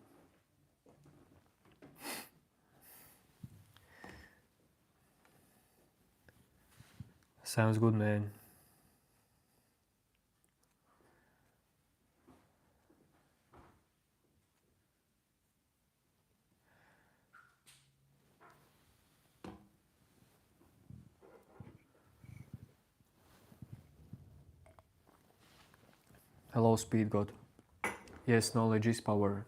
Sounds good, man. Hello, Speed God. Yes, knowledge is power.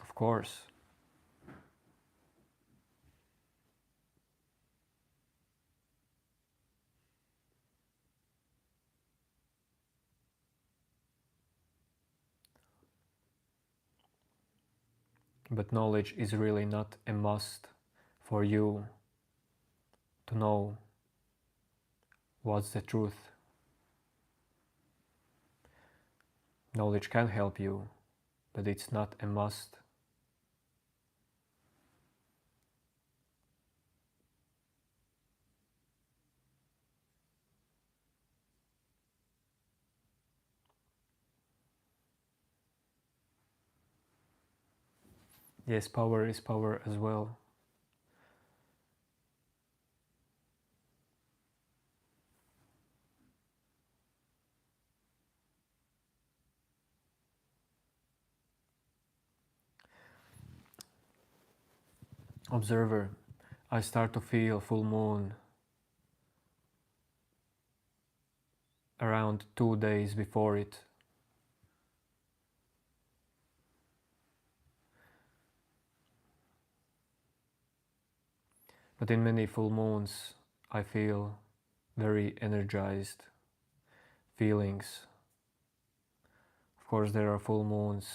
Of course. But knowledge is really not a must for you to know what's the truth. Knowledge can help you, but it's not a must. Yes, power is power as well. Observer, I start to feel full moon around 2 days before it. But in many full moons, I feel very energized feelings. Of course, there are full moons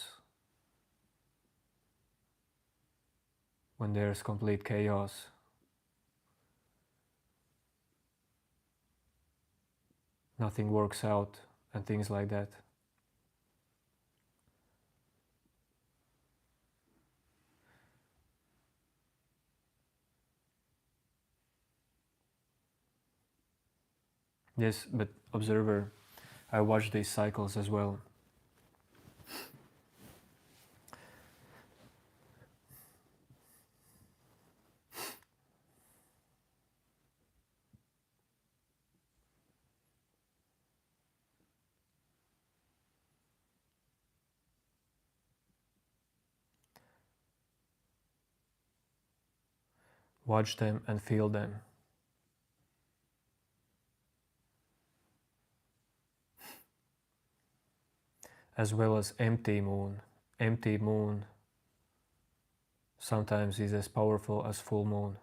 when there's complete chaos. Nothing works out and things like that. Yes, but observer, I watch these cycles as well. Watch them and feel them. As well as empty moon. Empty moon sometimes is as powerful as full moon.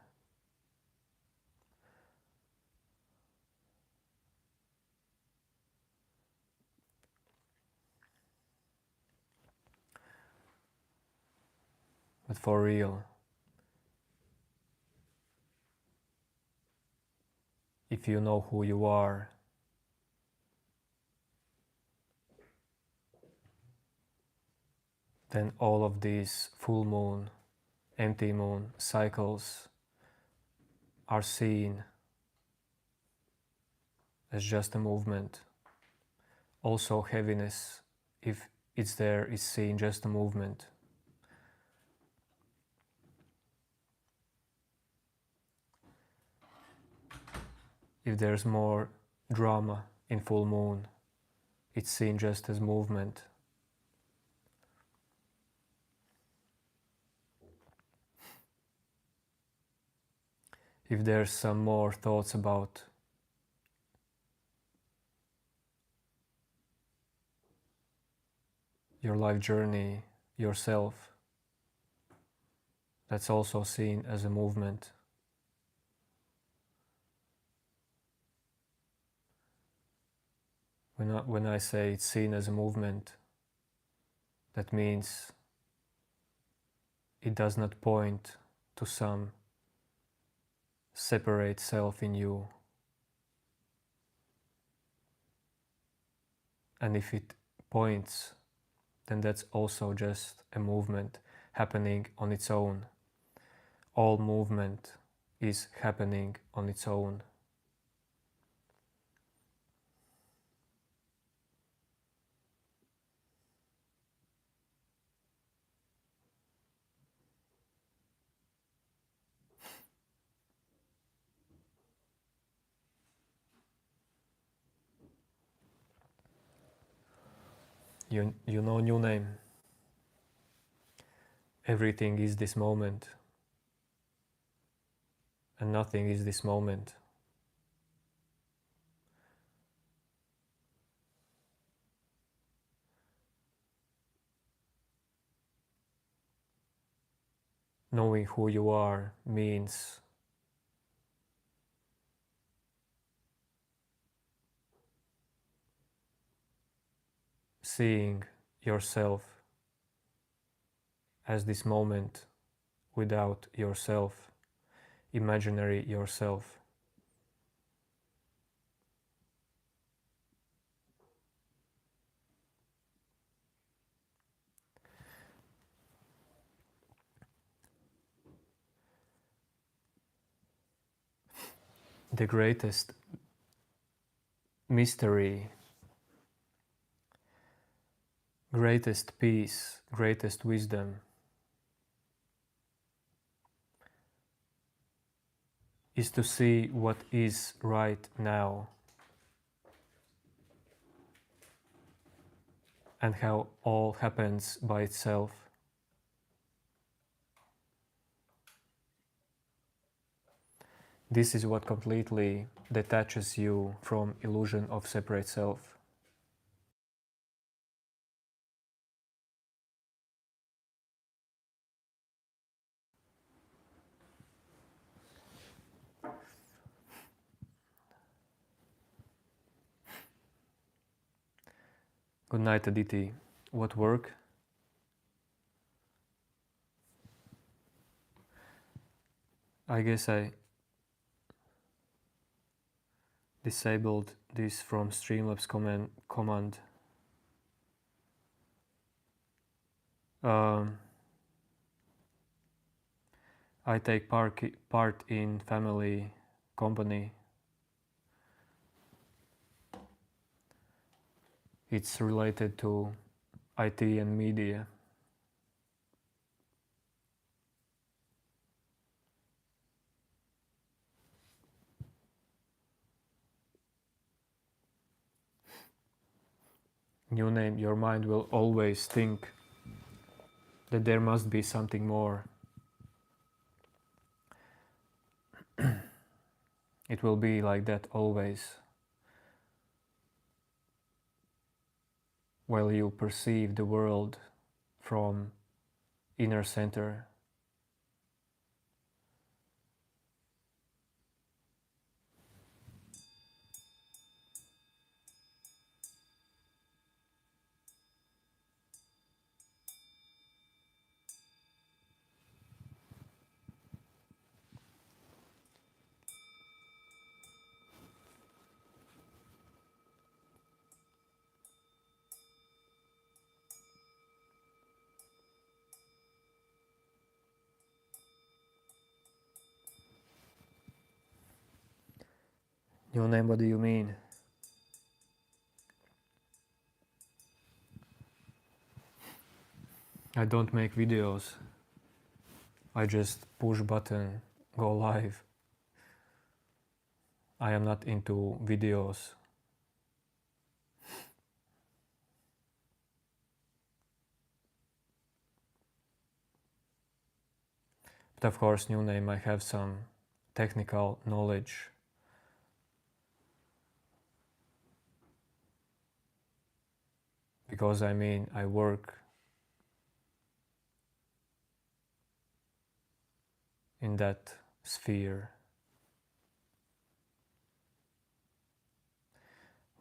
But for real, if you know who you are, then all of these full moon, empty moon cycles are seen as just a movement. Also heaviness, if it's there, is seen just a movement. If there's more drama in full moon, it's seen just as movement. If there's some more thoughts about your life journey, yourself, that's also seen as a movement. When I say it's seen as a movement, that means it does not point to some separate self in you. And if it points, then that's also just a movement happening on its own. All movement is happening on its own. You know new name. Everything is this moment, and nothing is this moment. Knowing who you are means seeing yourself as this moment without yourself, imaginary yourself. the greatest mystery, greatest peace, greatest wisdom is to see what is right now and how all happens by itself. This is what completely detaches you from illusion of separate self. Good night, Aditi. What work? I guess I disabled this from Streamlabs command. I take part in family company. It's related to IT and media. New name, your mind will always think that there must be something more. It will be like that always. While you perceive the world from inner center. New name, what do you mean? I don't make videos. I just push button, go live. I am not into videos. But of course, new name, I have some technical knowledge. Because I work in that sphere.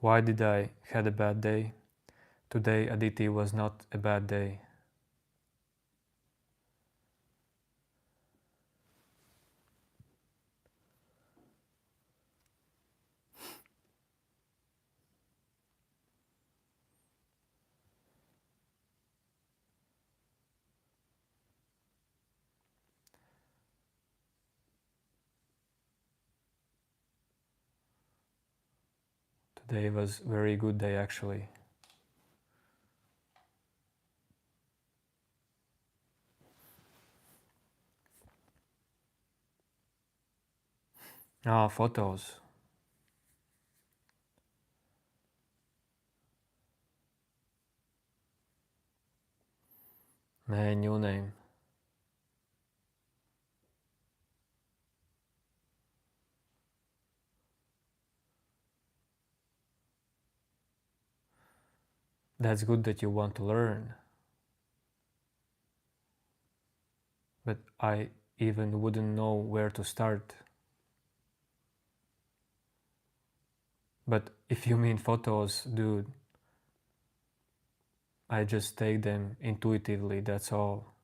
Why did I had a bad day? Today, Aditi, was not a bad day. Today was a very good day actually. Ah, photos. Man, new name. That's good that you want to learn. But I even wouldn't know where to start. But if you mean photos, dude, I just take them intuitively, that's all.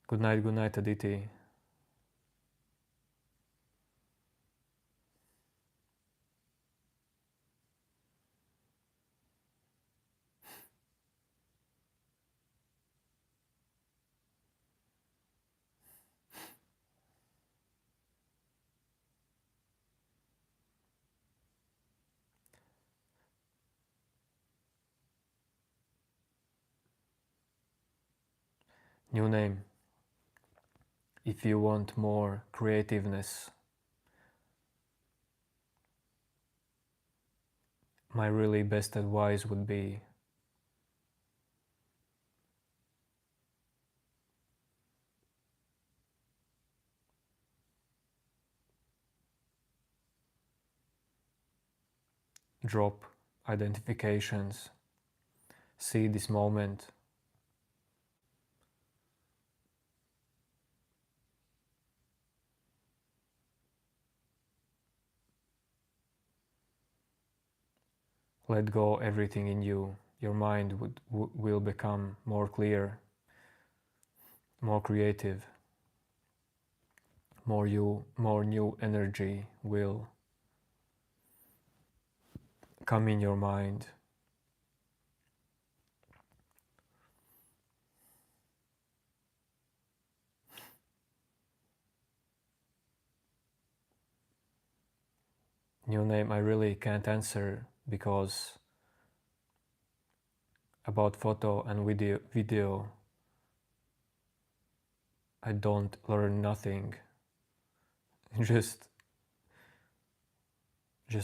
Good night, Aditi. New name. If you want more creativeness, my really best advice would be drop identifications, see this moment, let go everything in you. Your mind will become more clear, more creative, more new energy will come in your mind. New name I really can't answer because about photo and video I don't learn nothing. Just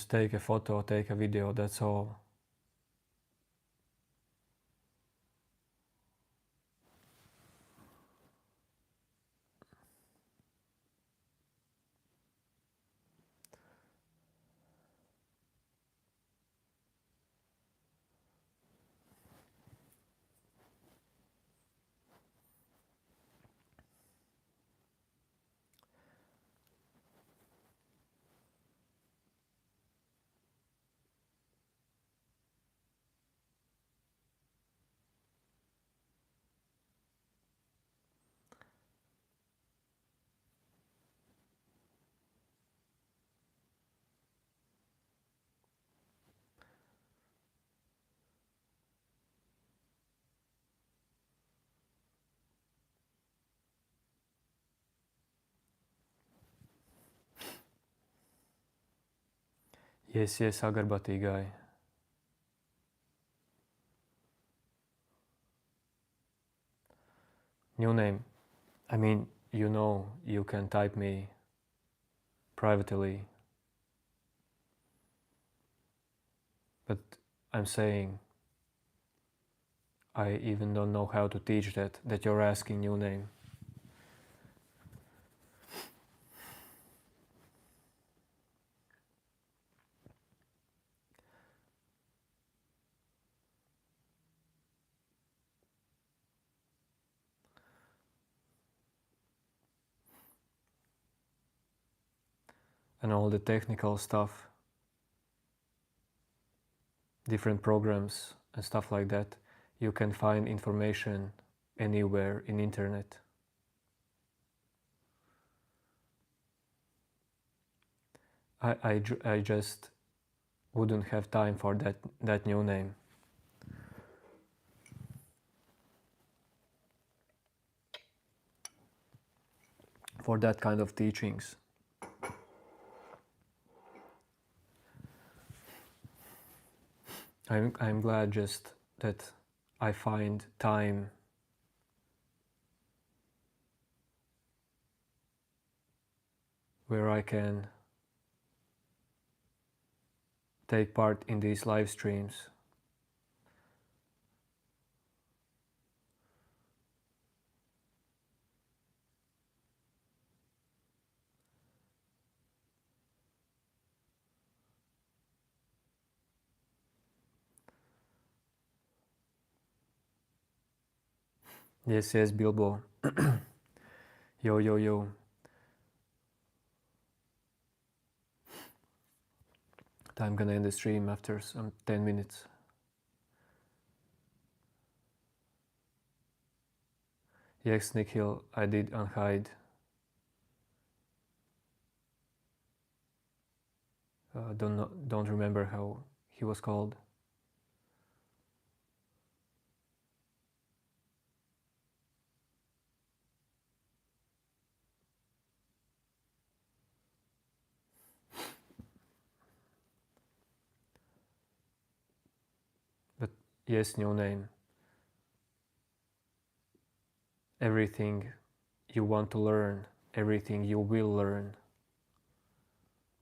take a photo, take a video, that's all. Yes, Agarbati guy. New name. I mean, you can type me privately, but I'm saying I even don't know how to teach that you're asking new name. And all the technical stuff, different programs and stuff like that, you can find information anywhere in internet. I just wouldn't have time for that new name. For that kind of teachings. I'm glad just that I find time where I can take part in these live streams. Yes, Bilbo. Yo. I'm gonna end the stream after some 10 minutes. Yes, Nikhil, I did unhide. Don't remember how he was called. But yes, new name. everything you want to learn, everything you will learn,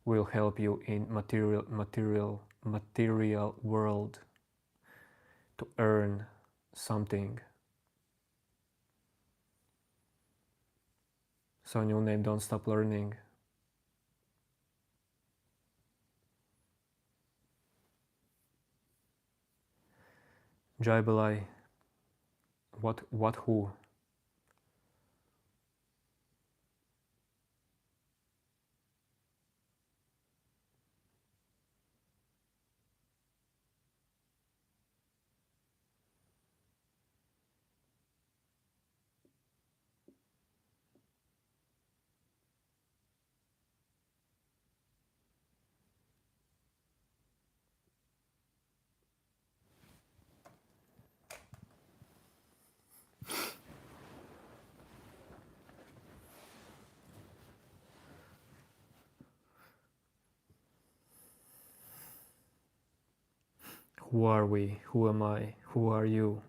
will help you in material world to earn something. So New Name, don't stop learning. Jai Balai, what who? Who are we? Who am I? Who are you?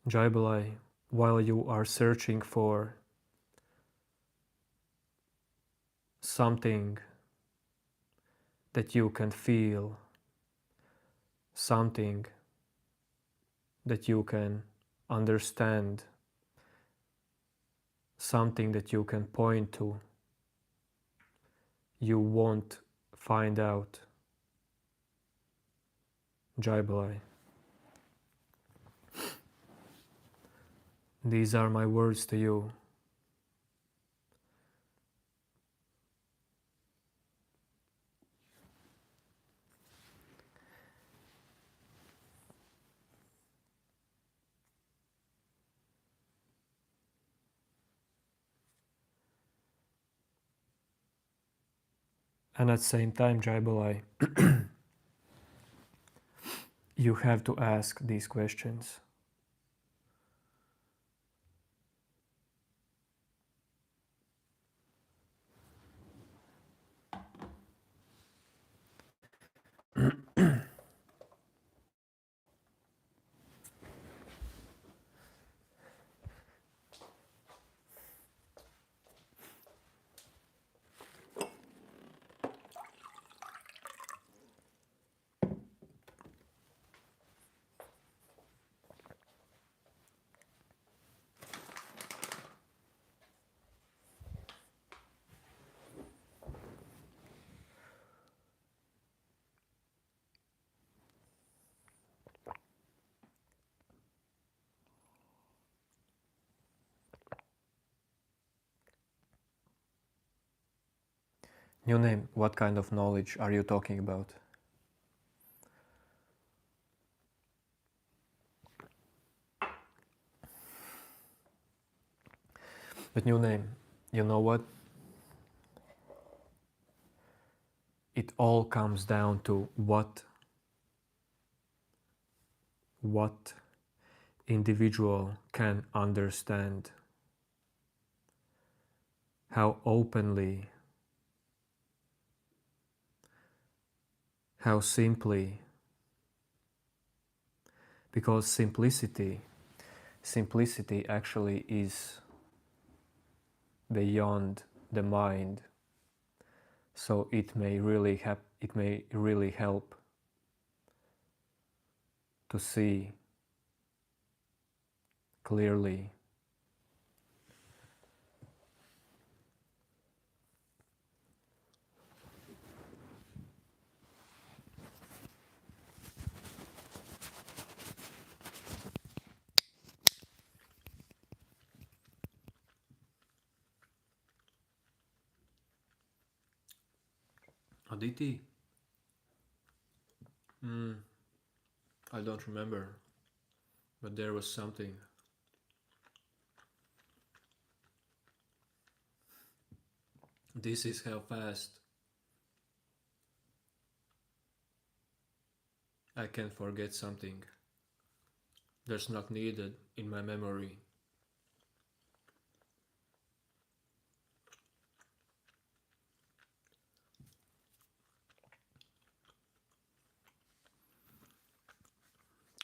Jai Balai, while you are searching for something that you can feel, something that you can understand, something that you can point to, you won't find out. Jai Balai. These are my words to you. And at the same time, Jai Balai, you have to ask these questions. New Name, what kind of knowledge are you talking about? But New Name, you know what? It all comes down to what individual can understand, how openly, how simply, because simplicity actually is beyond the mind, so it may really help to see clearly. Aditi? I don't remember, but there was something. This is how fast I can forget something that's not needed in my memory.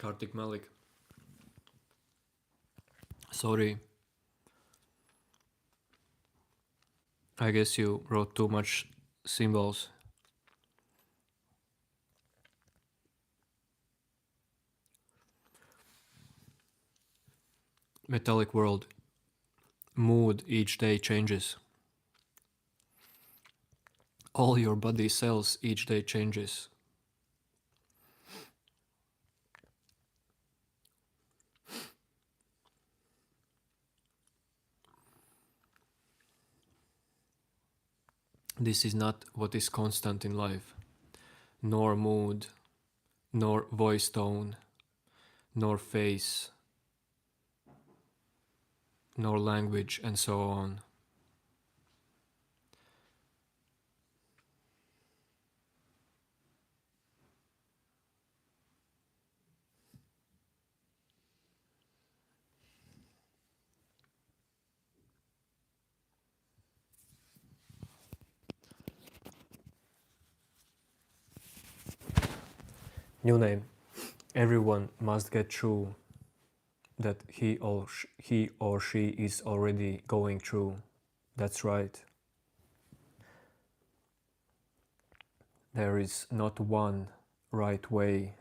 Kartik Malik. Sorry. I guess you wrote too much symbols. Metallic world. Mood each day changes. All your body cells each day changes. This is not what is constant in life, nor mood, nor voice tone, nor face, nor language, and so on. New name. Everyone must get through that he or she is already going through. That's right. There is not one right way.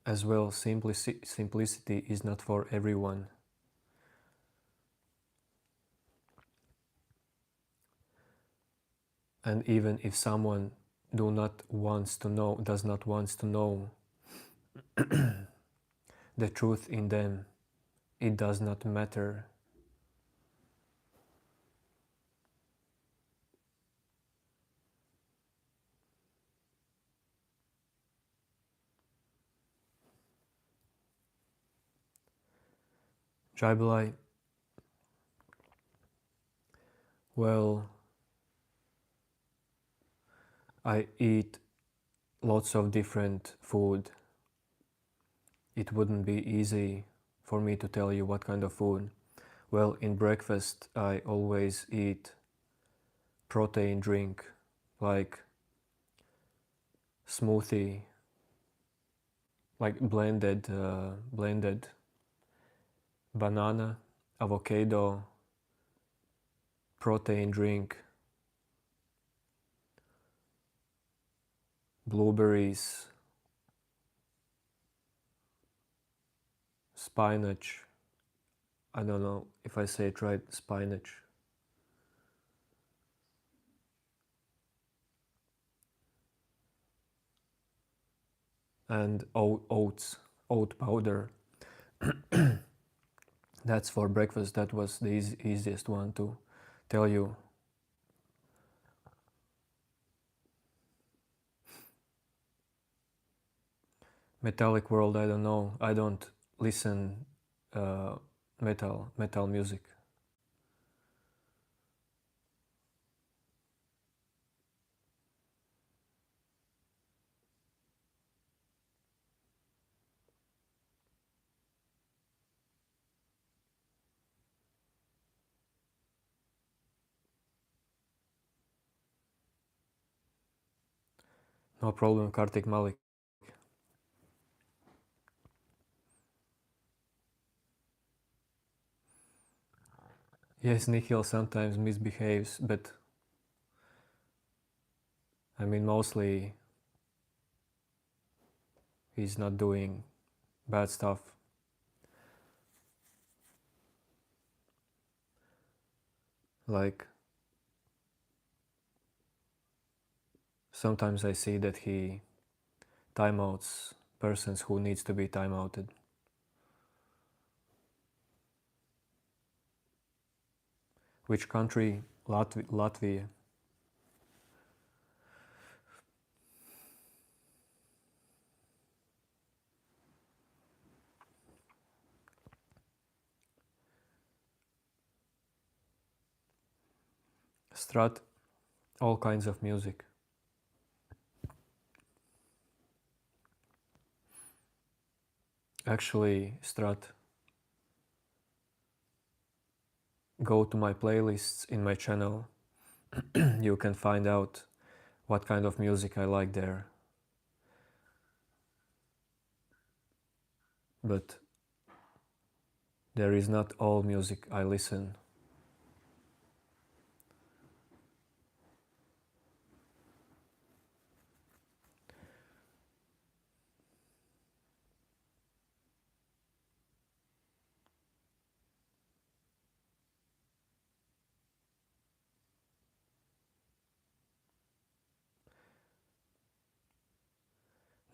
As well, simplicity is not for everyone. And even if someone does not want to know the truth in them, it does not matter. Jaibalai, well, I eat lots of different food. It wouldn't be easy for me to tell you what kind of food. Well, in breakfast I always eat protein drink, like smoothie, like blended banana, avocado, protein drink, blueberries, spinach. I don't know if I say it right, spinach. And oat powder. That's for breakfast. That was the easiest one to tell you. Metallic world, I don't know. I don't listen metal music. No problem, Kartik Malik. Yes, Nikhil sometimes misbehaves, but I mean mostly he's not doing bad stuff. Like sometimes I see that he timeouts persons who needs to be timeouted. Which country? Latvia. Strat, all kinds of music. Actually, Strat, go to my playlists in my channel, you can find out what kind of music I like there. But there is not all music I listen.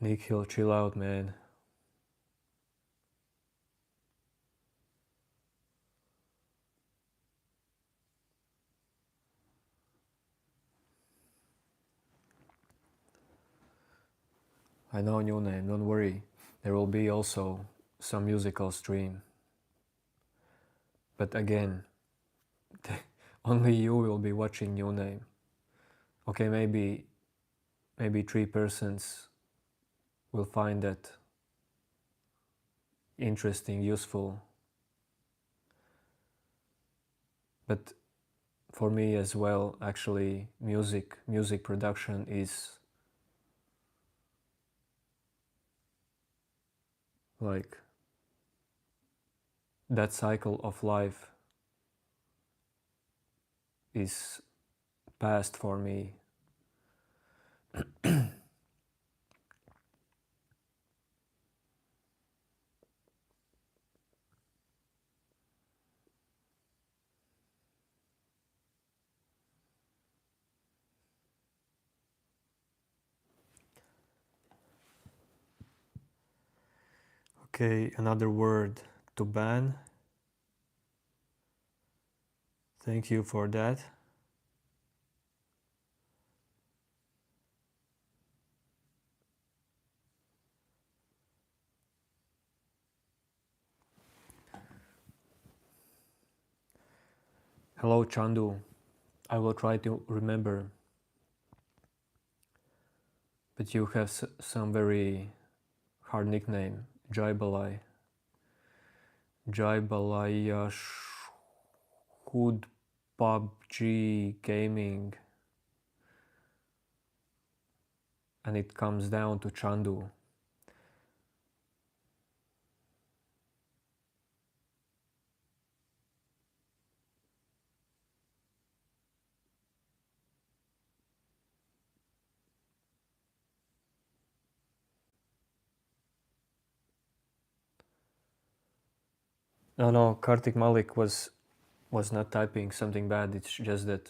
Nikhil, chill out, man. I know new name, don't worry. There will be also some musical stream. But again, only you will be watching new name. Okay, maybe 3 persons will find that interesting, useful. But for me as well, actually, music production is like that cycle of life is past for me. Okay, another word to ban. Thank you for that. Hello, Chandu. I will try to remember. But you have some very hard nickname. Jai Balai. Jai Balai Hood PUBG Gaming. And it comes down to Chandu. No, Kartik Malik was not typing something bad. It's just that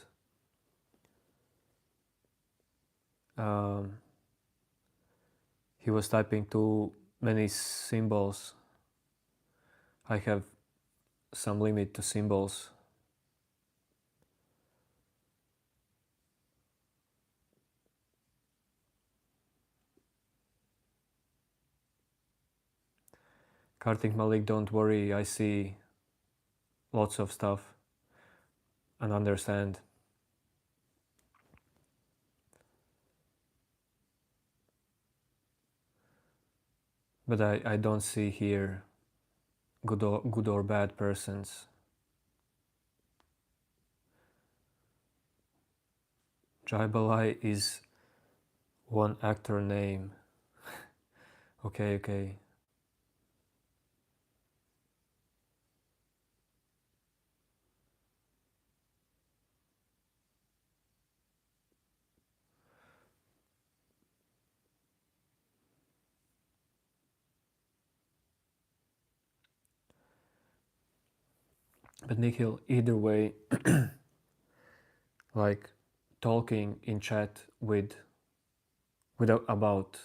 he was typing too many symbols. I have some limit to symbols. Kartik Malik, don't worry. I see lots of stuff and understand. But I don't see here good or bad persons. Jai Balai is one actor name. Okay. But Nikhil, either way, like talking in chat with about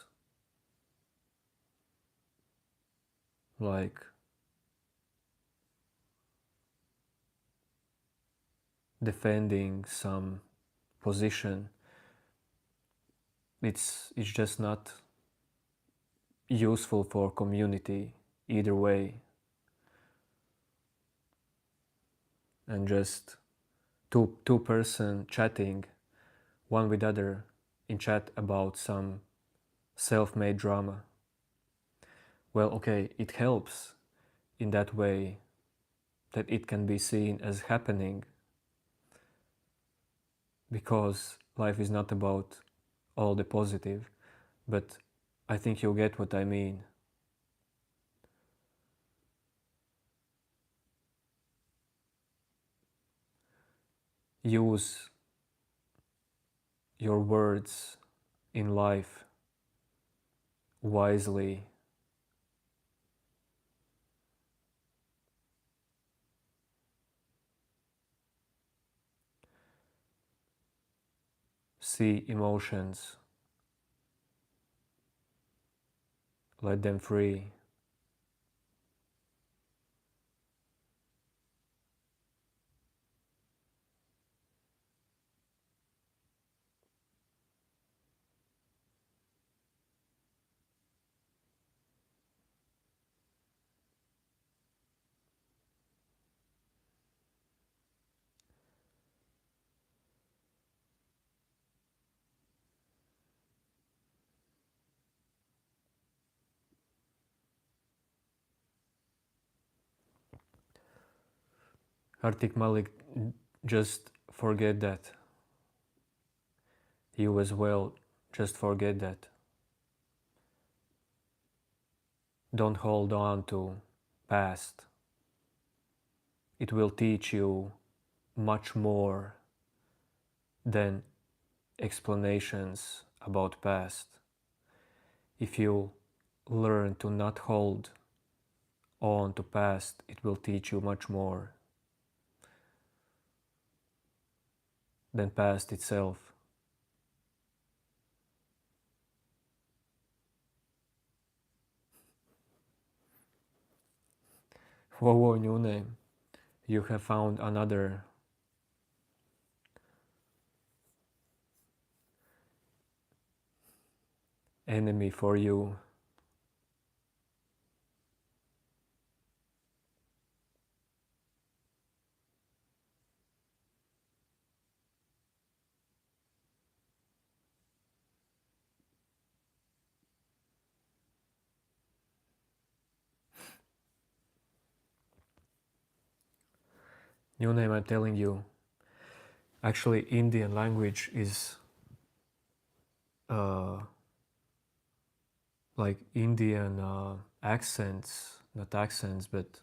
like defending some position, it's just not useful for community either way. And just two person chatting one with other in chat about some self-made drama. Well, okay, it helps in that way that it can be seen as happening, because life is not about all the positive, but I think you'll get what I mean. Use your words in life wisely. See emotions, let them free. Artik Malik, just forget that. You as well, just forget that. Don't hold on to past. It will teach you much more than explanations about past. If you learn to not hold on to past, it will teach you much more than past itself. Whoa, new name. You have found another enemy for you. New name, I'm telling you. Actually, Indian language is like Indian accents, not accents, but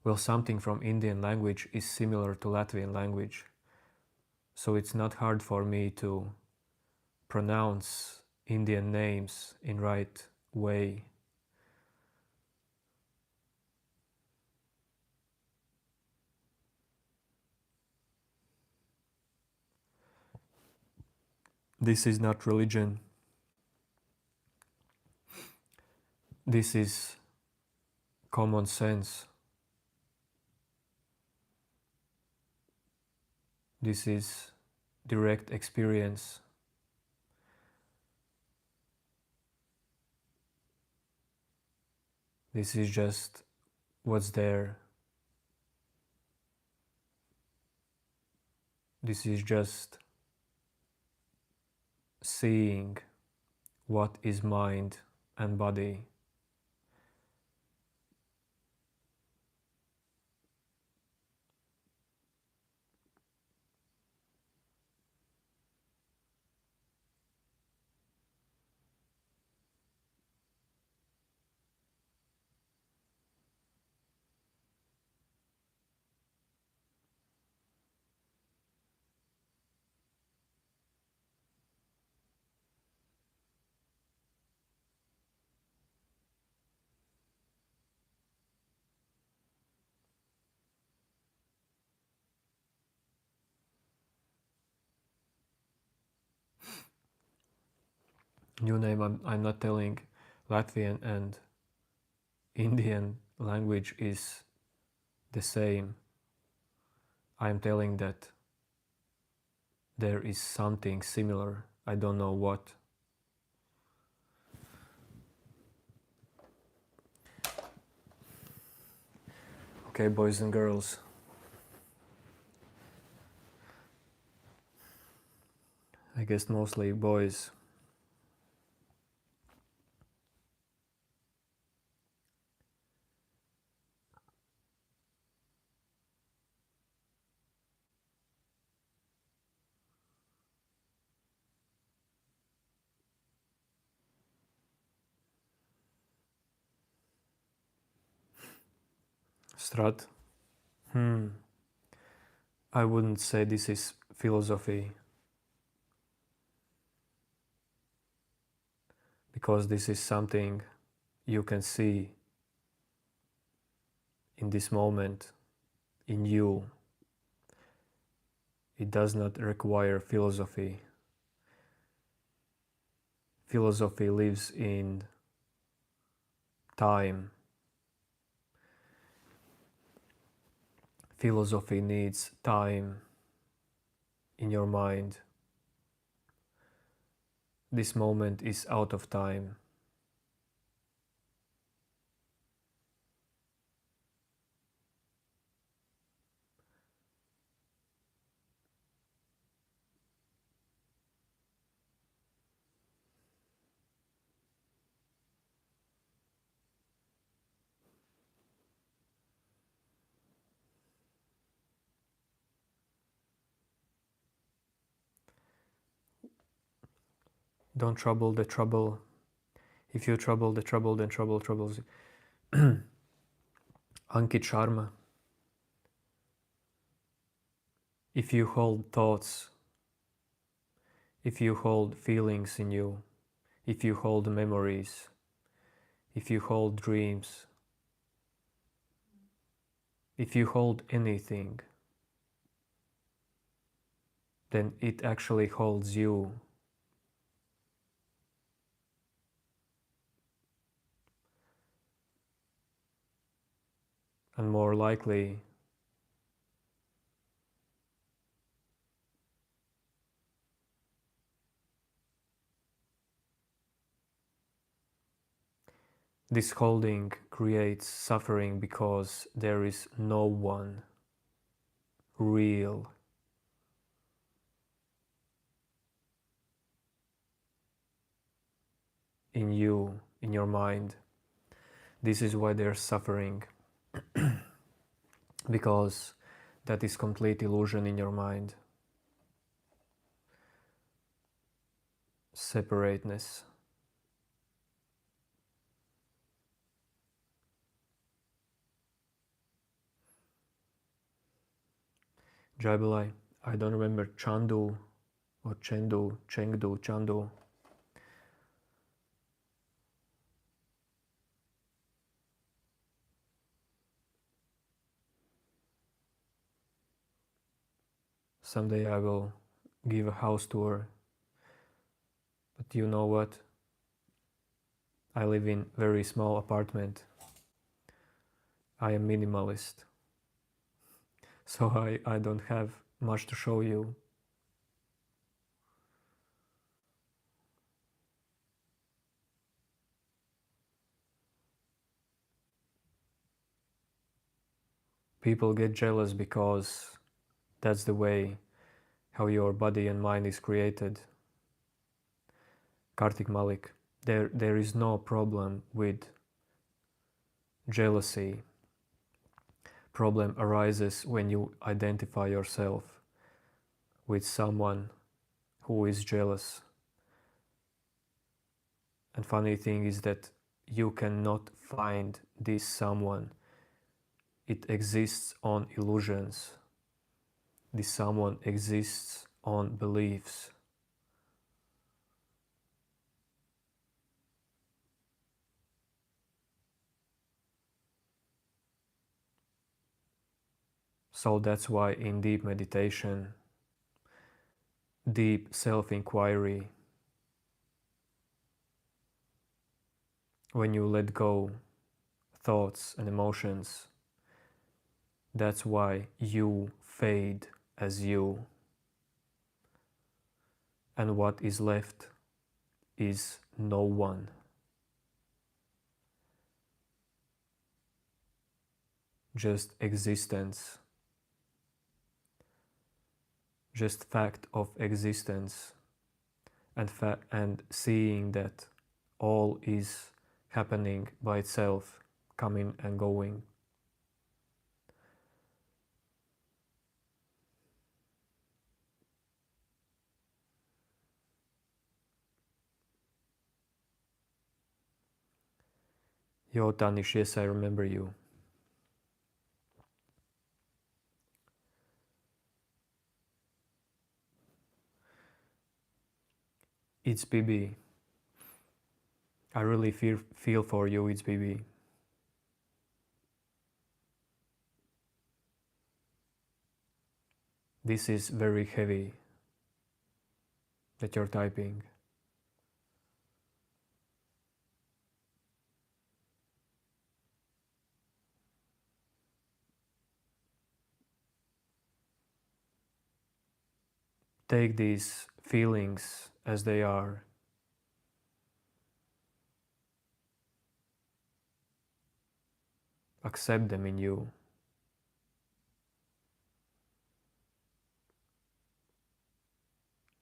well, something from Indian language is similar to Latvian language. So it's not hard for me to pronounce Indian names in right way. This is not religion. This is common sense. This is direct experience. This is just what's there. This is just seeing what is mind and body. New name, I'm not telling Latvian and Indian language is the same. I'm telling that there is something similar. I don't know what. Okay, boys and girls. I guess mostly boys. Strat? I wouldn't say this is philosophy, because this is something you can see in this moment, in you. It does not require philosophy. Philosophy lives in time. Philosophy needs time in your mind. This moment is out of time. Don't trouble the trouble. If you trouble the trouble, then trouble troubles you. Ankit Sharma. If you hold thoughts, if you hold feelings in you, if you hold memories, if you hold dreams, if you hold anything, then it actually holds you. And more likely, this holding creates suffering because there is no one real in you, in your mind. This is why there's suffering, because that is complete illusion in your mind. Separateness. Jaibalai, I don't remember Chandu or Chengdu. Someday I will give a house tour. But you know what? I live in very small apartment. I am minimalist. So I don't have much to show you. People get jealous because that's the way how your body and mind is created. Kartik Malik, there is no problem with jealousy. Problem arises when you identify yourself with someone who is jealous. And funny thing is that you cannot find this someone. It exists on illusions. This someone exists on beliefs. So that's why in deep meditation, deep self-inquiry, when you let go thoughts and emotions, that's why you fade as you. And what is left is no one. Just existence. Just fact of existence. And seeing that all is happening by itself, coming and going. Yo, Tanish, yes, I remember you. It's BB. I really feel for you, it's BB. This is very heavy that you're typing. Take these feelings as they are. Accept them in you.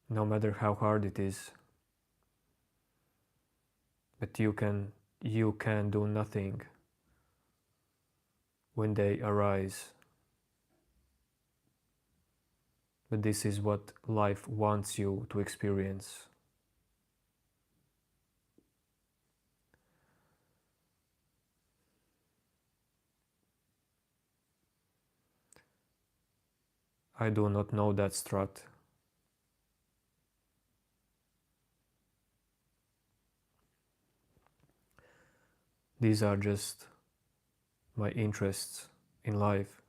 No matter how hard it is. But you can do nothing when they arise. But this is what life wants you to experience. I do not know that strat. These are just my interests in life.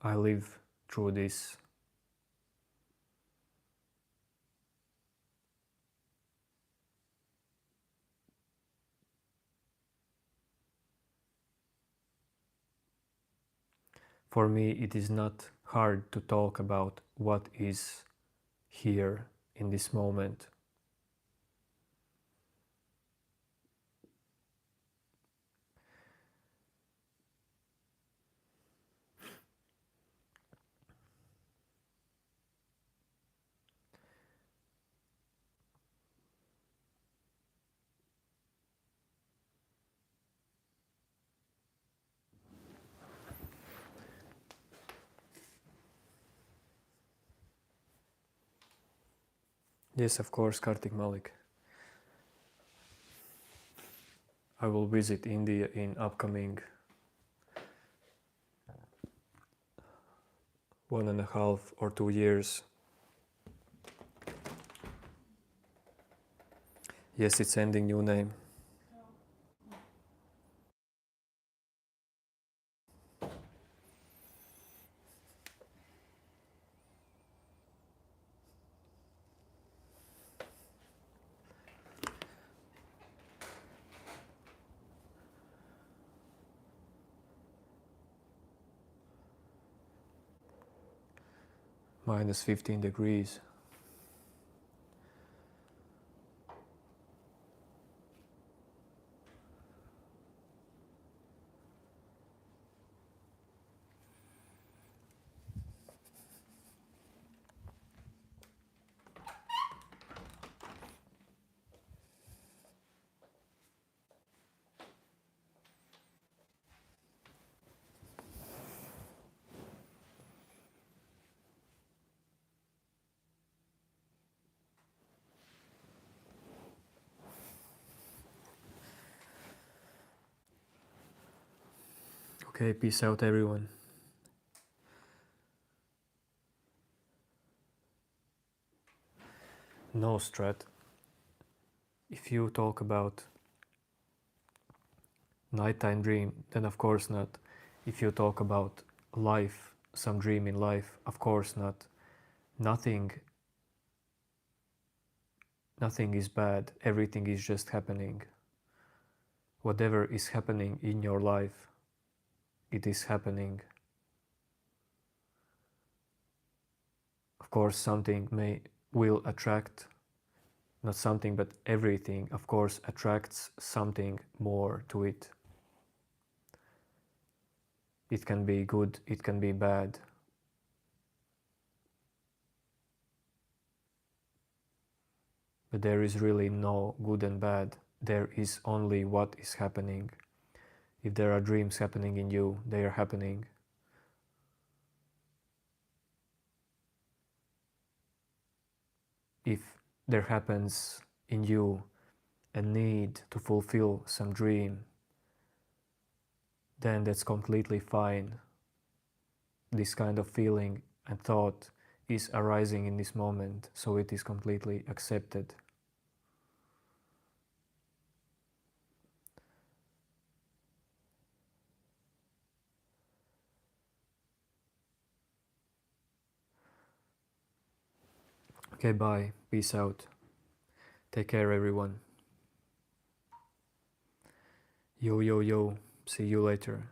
I live through this. For me, it is not hard to talk about what is here in this moment. Yes, of course, Kartik Malik. I will visit India in upcoming 1.5 or 2 years. Yes, it's ending new name. Minus 15 degrees. Okay, peace out everyone. No, Strat. If you talk about nighttime dream, then of course not. If you talk about life, some dream in life, of course not. Nothing is bad. Everything is just happening. Whatever is happening in your life, it is happening. Of course, something will attract, not something, but everything, of course, attracts something more to it. It can be good, it can be bad. But there is really no good and bad. There is only what is happening. If there are dreams happening in you, they are happening. If there happens in you a need to fulfill some dream, then that's completely fine. This kind of feeling and thought is arising in this moment, so it is completely accepted. Okay, bye. Peace out. Take care, everyone. Yo, yo, yo. See you later.